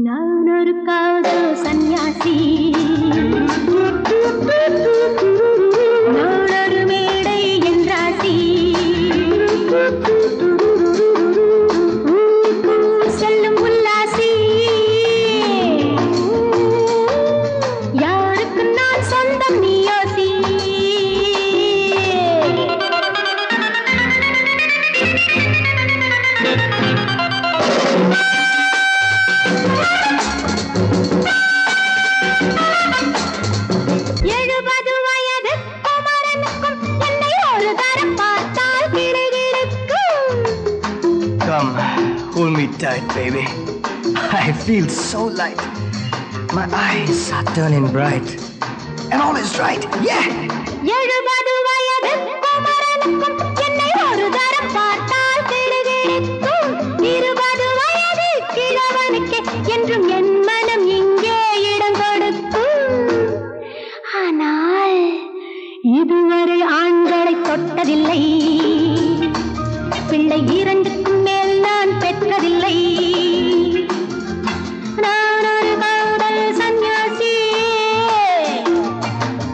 நான் ஒரு காதல் சன்னியாசி, நான் ஒரு மேடை என்றாசி, செல்லும் உல்லாசி, யாருக்கு நான் சொந்தம் நீ யோசி. Come, hold me tight, baby. I feel so light. My eyes are turning bright. And all is right, yeah! 70 வயது குமரனுக்கும் என்னை ஒரு தரம் பார்த்தால் கிடுகிடுக்கும். 20 வயது கிழவனுக்கே என்றும் என் மனம் இங்கே இடம் கொடுக்கும். ஆனால் இதுவரை ஆண்களை தொட்டதில்லை, பிள்ளை 2க்கும் மேல் நான் பெற்றதில்லை. நான் ஒரு காதல் சன்னியாசி,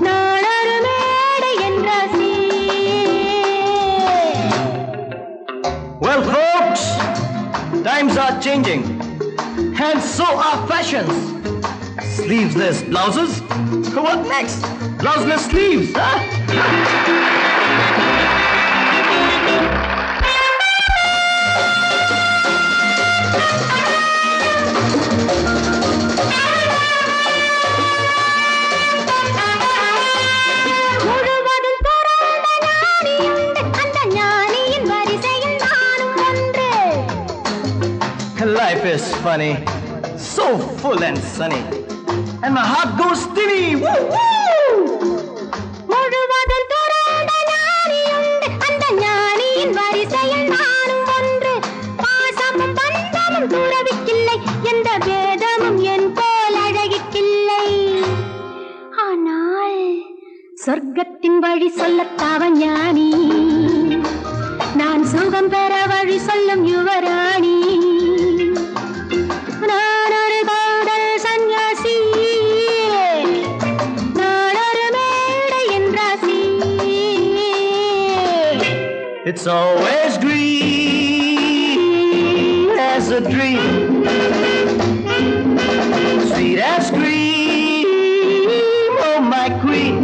நான் ஒரு மேடை என்றாசி. Well, folks, times are changing. And so are fashions. Sleeveless blouses? What next? Blouseless sleeves, huh? முழுவதும் பிறந்த ஞானியுண்டு, அந்த ஞானியின் வரிசையில் நானும் ஒன்று. Life is funny, so full and sunny. And my heart goes steady. Woo, woo! முழுவதும் பிறந்த ஞானியுண்டு, அந்த ஞானியின் வரிசையில் நானும் ஒன்று. பாசமும் பந்தமும் துறவிக்கில்லை, எந்த பேதமும் என் போல் அழகிக்கில்லை. ஆனால் சொர்க்கத்தின் வழி சொல்லத்தாவன் ஞானி, நான் சுகம் பெற வழி சொல்லும் யுவராணி. நான் ஒரு காதல் சன்னியாசி, நான் ஒரு மேடை என்றாசி. It's always green as a dream, sweet as cream, oh my queen.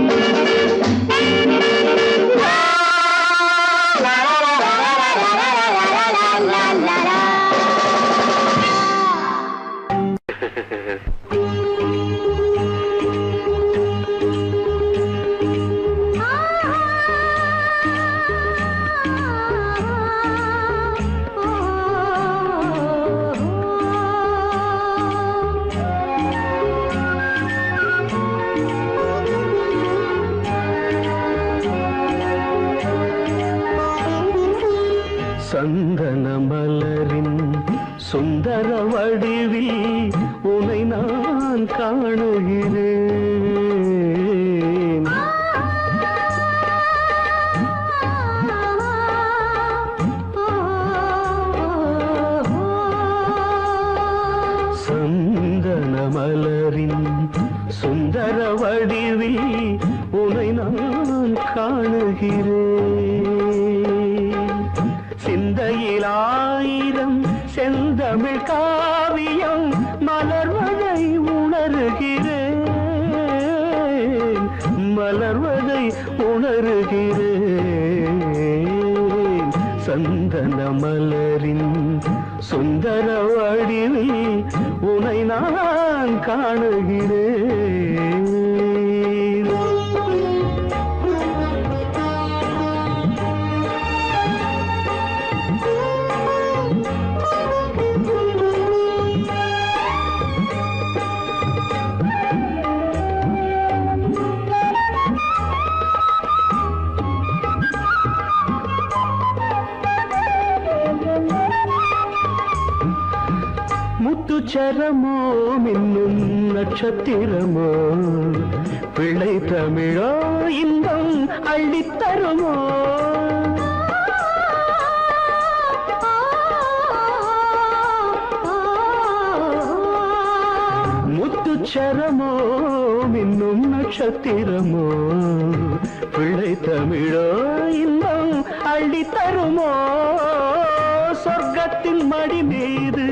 சந்தன மலரின் சுந்தர வடிவில் உனை நான் காணுகிறேன். சந்தன மலரின் சுந்தர வடிவில் உனை நான் காணுகிறேன். சிந்தையில் 1000 செந்தமிழ் காவியம் மலர்வதை உணர்கிறேன், மலர்வதை உணர்கிறேன். சந்தன மலரின் சுந்தர வடிவில் உனை நான் காணுகிறேன். முத்துச்சரமோ மின்னும் நட்சத்திரமோ, பிள்ளை தமிழோ இன்பம் அள்ளித்தருமோ. அச்சரமோ மின்னும் நட்சத்திரமோ பிள்ளை தமிழோ இன்பம் அள்ளி தருமோ சொர்க்கத்தின் மடி மீது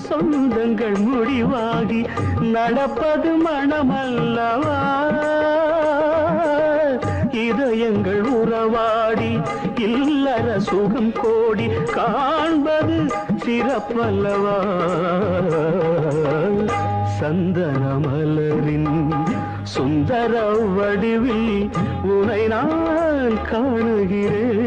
சொந்தங்கள் முடிவாகி நடப்பது மனமல்லவா இதயங்கள் உறவாடி இல்லற சுகம் கோடி காண்பது சிறப்பல்லவா சந்தன மலரின் சுந்தர வடிவில் உனை நான் காணுகிறேன்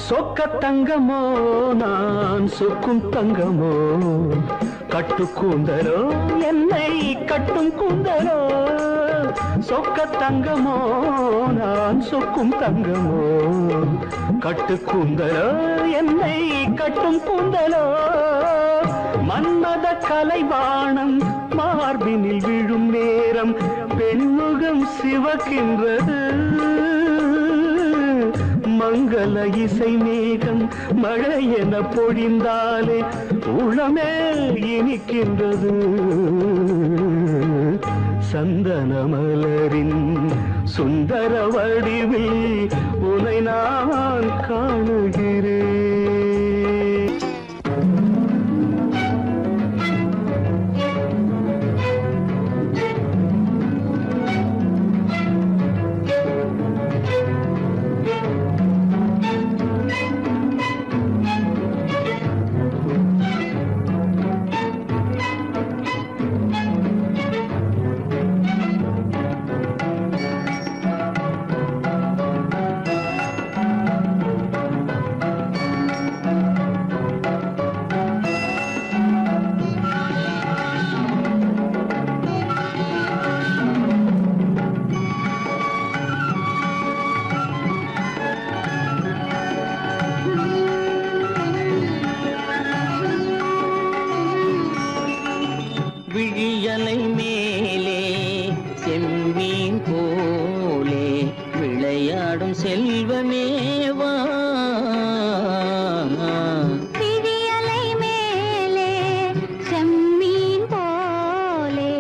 சொக்க தங்கமோ நான் சொக்கும் தங்கமோ கட்டு கூந்தலோ என்னை கட்டும் கூந்தலோ சொக்க தங்கமோ நான் சொக்கும் தங்கமோ கட்டு கூந்தலோ என்னை கட்டும் கூந்தலோ மன்மத கலைவாணம் மார்பினில் விழும் நேரம் பெண்முகம் சிவக்கின்றது மங்கள இசை மேகம் மழை என பொழிந்தாலே உளமே இனிக்கின்றது சந்தன மலரின் சுந்தர வடிவில் உனை நான் காணுகிறேன் விழியலை மேலே செம்மீன் போலே விளையாடும் செல்வமேவா விழியலை மேலே செம்மீன் போலே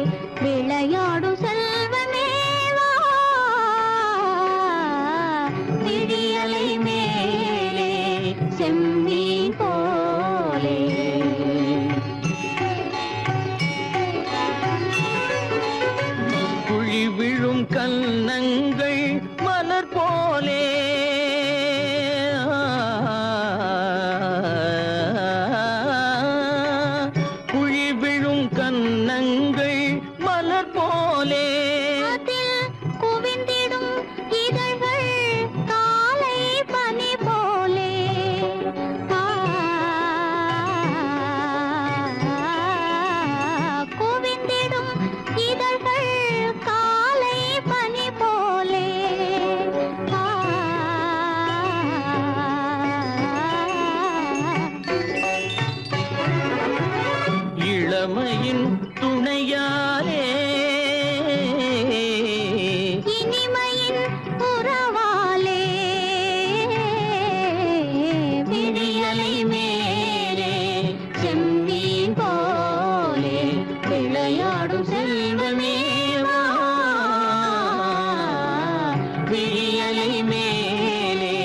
விளையாடும் செல்வமேவா விழியலை மேலே செம்மீன் போலே குழி விழும் கன்னங்கள் மலர் போலே குழி விழும் கன்னங்கள் மலர் போலே அதில் குவிந்திடும் இதழ்கள் காலை பனி போலே குவிந்திடும் இதழ்கள் காலை பனி போலே இளமையின் துணையாலே இனிமையின் உறவாலே விழியலை மேலே செம்மீன் போலே விளையாடும் செல்வமேவா விழியலை மேலே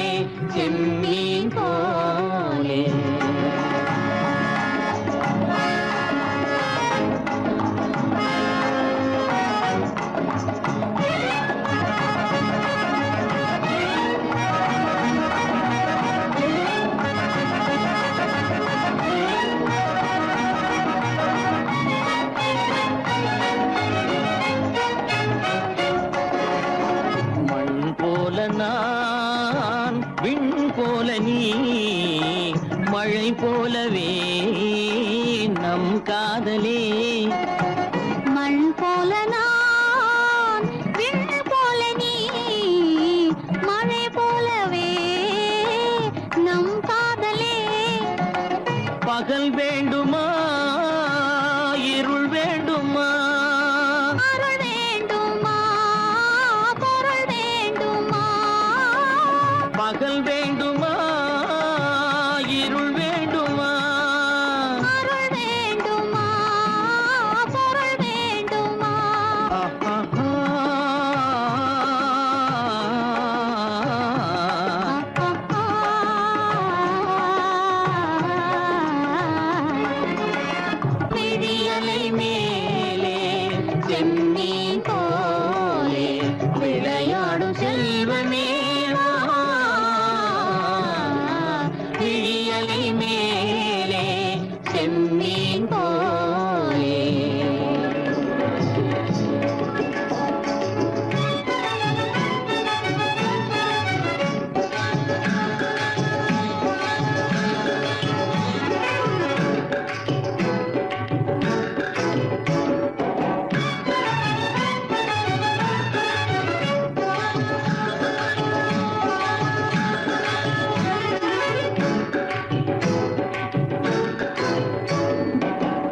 செம்மீன் போலே மழை போலவே நம் காதலே மண் போல நான் விண் போல நீ மழை போலவே நம் காதலே பகல் வேண்டுமா இருள் வேண்டுமா அருள் வேண்டுமா பொருள் வேண்டுமா பகல் வேண்டுமா இருள் வேண்டுமா அருள் வேண்டுமா பொருள் வேண்டுமா விடியலை மேலே செம்மீன் போலே விளையாடும் செல்வமே வா. விடியலை மேலே செம்மீன் போலே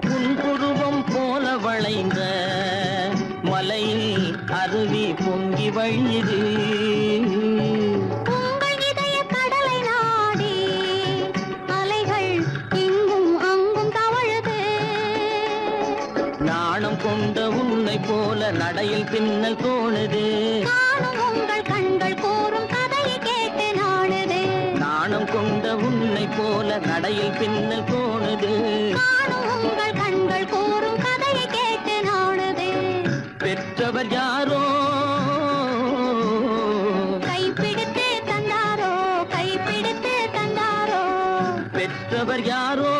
புன்புருவம் போல வளைந்த மலையில் அருவி பொங்கி வழியுது உங்கள் இதய கடலை நாடி அலைகள் இங்கும் அங்கும் தவழுது நாணம் கொண்ட உன்னை போல நடையில் பின்னல் தோணுது காணும் உங்கள் கண்கள் கூறும் கதையை கேட்டு நாடுது நாணம் கொண்ட உன்னை போல நடையில் பின்னல் தோணுது காணும் உங்கள் கண்கள் கூறும் கதையை கேட்டு நாடுது பெற்றவர் யாரோ கைப்பிடித்து தந்தாரோ கைப்பிடித்து தந்தாரோ பெற்றவர் யாரோ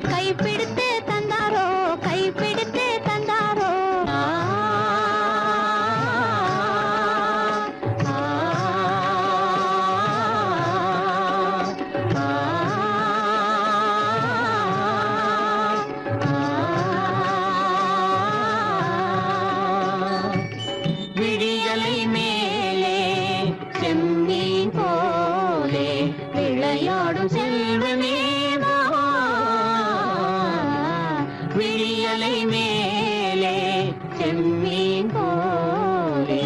கைப்பிடித்து தந்தாரோ கைப்பிடித்து தந்தாரோ ஆ, ஆ, விடியலை மேலே செம்மீன் போலே விளையாடும் செல்வமே வா. விடியலை மேலே செம்மீன் போலே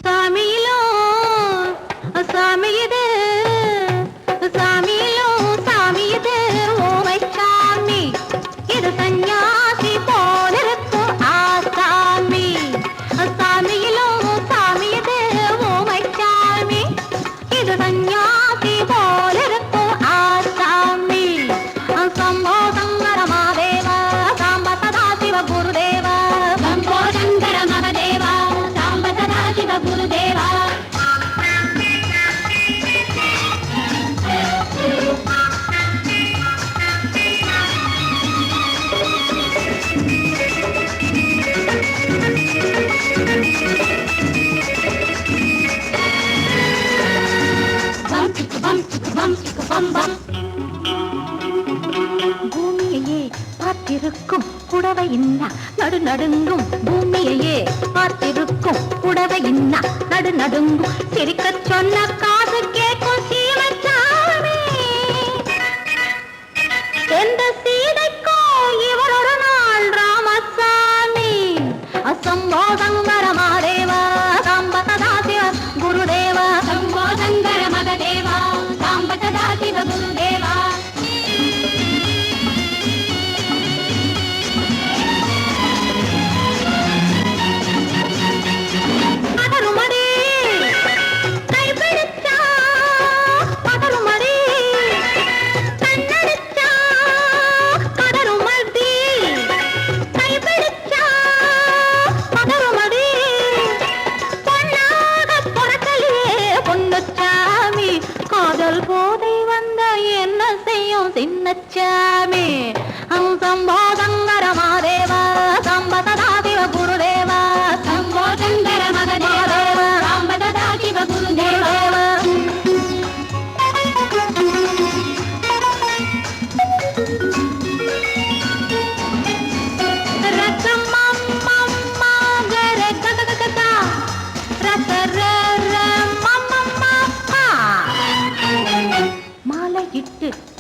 சாமியிலோ சாமி இது சாமியிலோ சாமி இது ஓமை சாமி இது சந்நியாசி போலிருக்கும் ஆசாமி சாமியிலோ சாமி இது ஓமை சாமி இது சந்நியாசி போலிருக்கும் ஆசாமி சம்போ சங்கர மகாதேவ சாம்ப சதா சிவ குருதேவ சம்போ சங்கர மகாதேவ சாம்ப சதா சிவ குருதேவ பூமியையே பார்த்திருக்கும் புடவை இன்னா நடு நடுங்கும் பூமியையே பார்த்திருக்கும் புடவை இன்னா நடு நடுங்கும் சிரிக்கச் சொன்ன காது கேட்கும் சீமச்சாமி எந்த சீதைக்கோ இவர் ஒரு நாள் ராமசாமி அசம்போ சங்கர மகாதேவ சாம்ப சதா சிவ குருதேவ சம்போ சங்கர மகதேவ சாம்ப சதா சிவ குருதேவ அகருமடி கைப்பிடித்து சாமி சம்போ சங்கர மாதேவ சம்ப சதா சிவ குருதேவ சம்போ சங்கர மகதேவ சம்ப சதா சிவ குருதேவ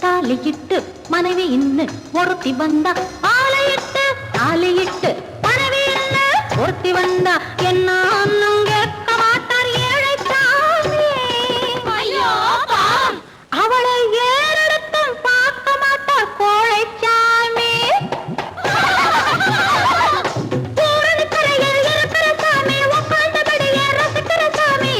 தாலியிட்டு மனைவி இன்னு ஒருத்தி வந்தா ஆலையிட்டு தாலியிட்டு மனைவி இன்னு ஒருத்தி வந்தா என்ன கேட்க மாட்டார் ஏழை சாமி அவளை ஏறெடுத்தும் பார்க்க மாட்டார் கோழை சாமி கரையில் இருக்கிற சாமி உட்கார்ந்தபடியே ரசிக்கிற சாமி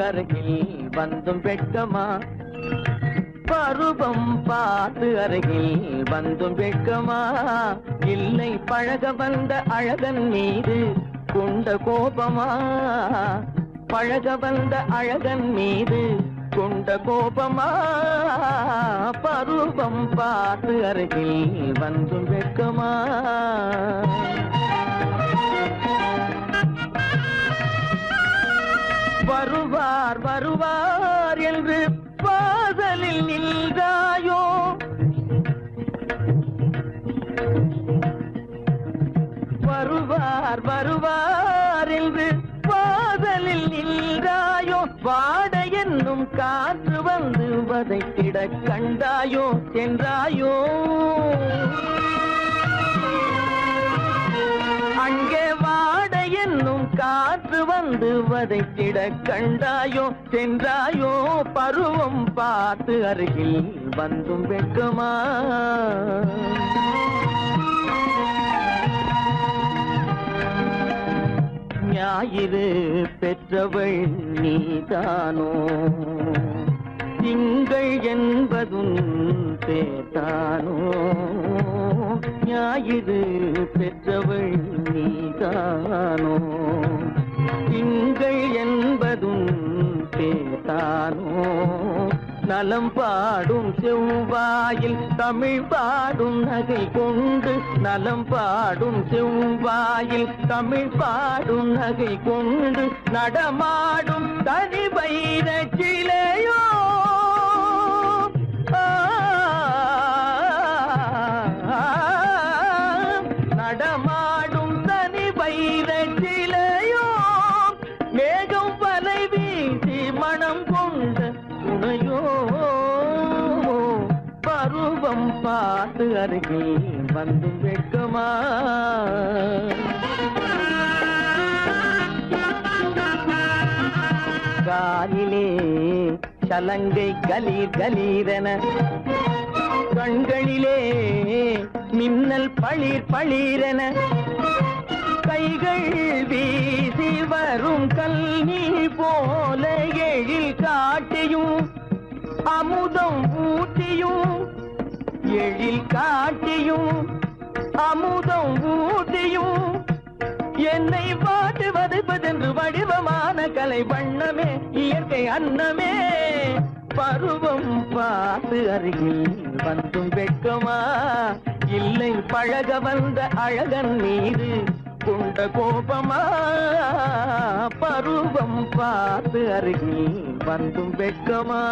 அருகில் வந்தும் வெட்கமா பருவம் பார்த்து அருகில் வந்தும் வெட்கமா இல்லை பழக வந்த அழகன் மீது கொண்ட கோபமா பழக வந்த அழகன் மீது கொண்ட கோபமா பருவம் பார்த்து அருகில் வந்தும் வெட்கமா வருவார் வருவார் என்று வாசலில் நின்றாயோ வருவார் வருவார் என்று வாசலில் நின்றாயோ வாட என்னும் காற்று வந்து வதைத்திட கண்டாயோ சென்றாயோ அங்கே வாட என்னும் காற்று வந்து வதைத்திட கண்டாயோ சென்றாயோ பருவம் பார்த்து அருகில் வந்தும் வெட்கமா ஞாயிறு பெற்றவள் நீதானோ திங்கள் என்பதும் பேத்தானோ ஞாயிறு பெற்றவள் நீதானோ திங்கள் என்பதும் பேத்தானோ நலம் பாடும் செவ்வாயில் தமிழ் பாடும் நகை கொண்டு நலம் பாடும் செவ்வாயில் தமிழ் பாடும் நகை கொண்டு நடமாடும் தனி வைர சிலையோ நடமாடும் தனி வைர சிலையோ மேகம் வலை வீசி மனம் கொண்ட துணையோ பருவம் பார்த்து அருகில் வந்து வெட்கமா காலிலே சலங்கை கலீர் கலீரென கண்களிலே மின்னல் பளிர் பளிரென கைகள் வீசி வரும் கல்நீர் போல எழில் காட்டியும் அமுதம் ஊட்டியும் எழில் காட்டியும் அமுதம் ஊட்டியும் என்னை பாட்டு வதைப்பதென்று வடிவமான கலை வண்ணமே இயற்கை அன்னமே பருவம் பார்த்து அருகில் வந்தும் வெட்கமா இல்லை பழக வந்த அழகன் மீது கொண்ட கோபமா பருவம் பார்த்து அருகில் வந்தும் வெட்கமா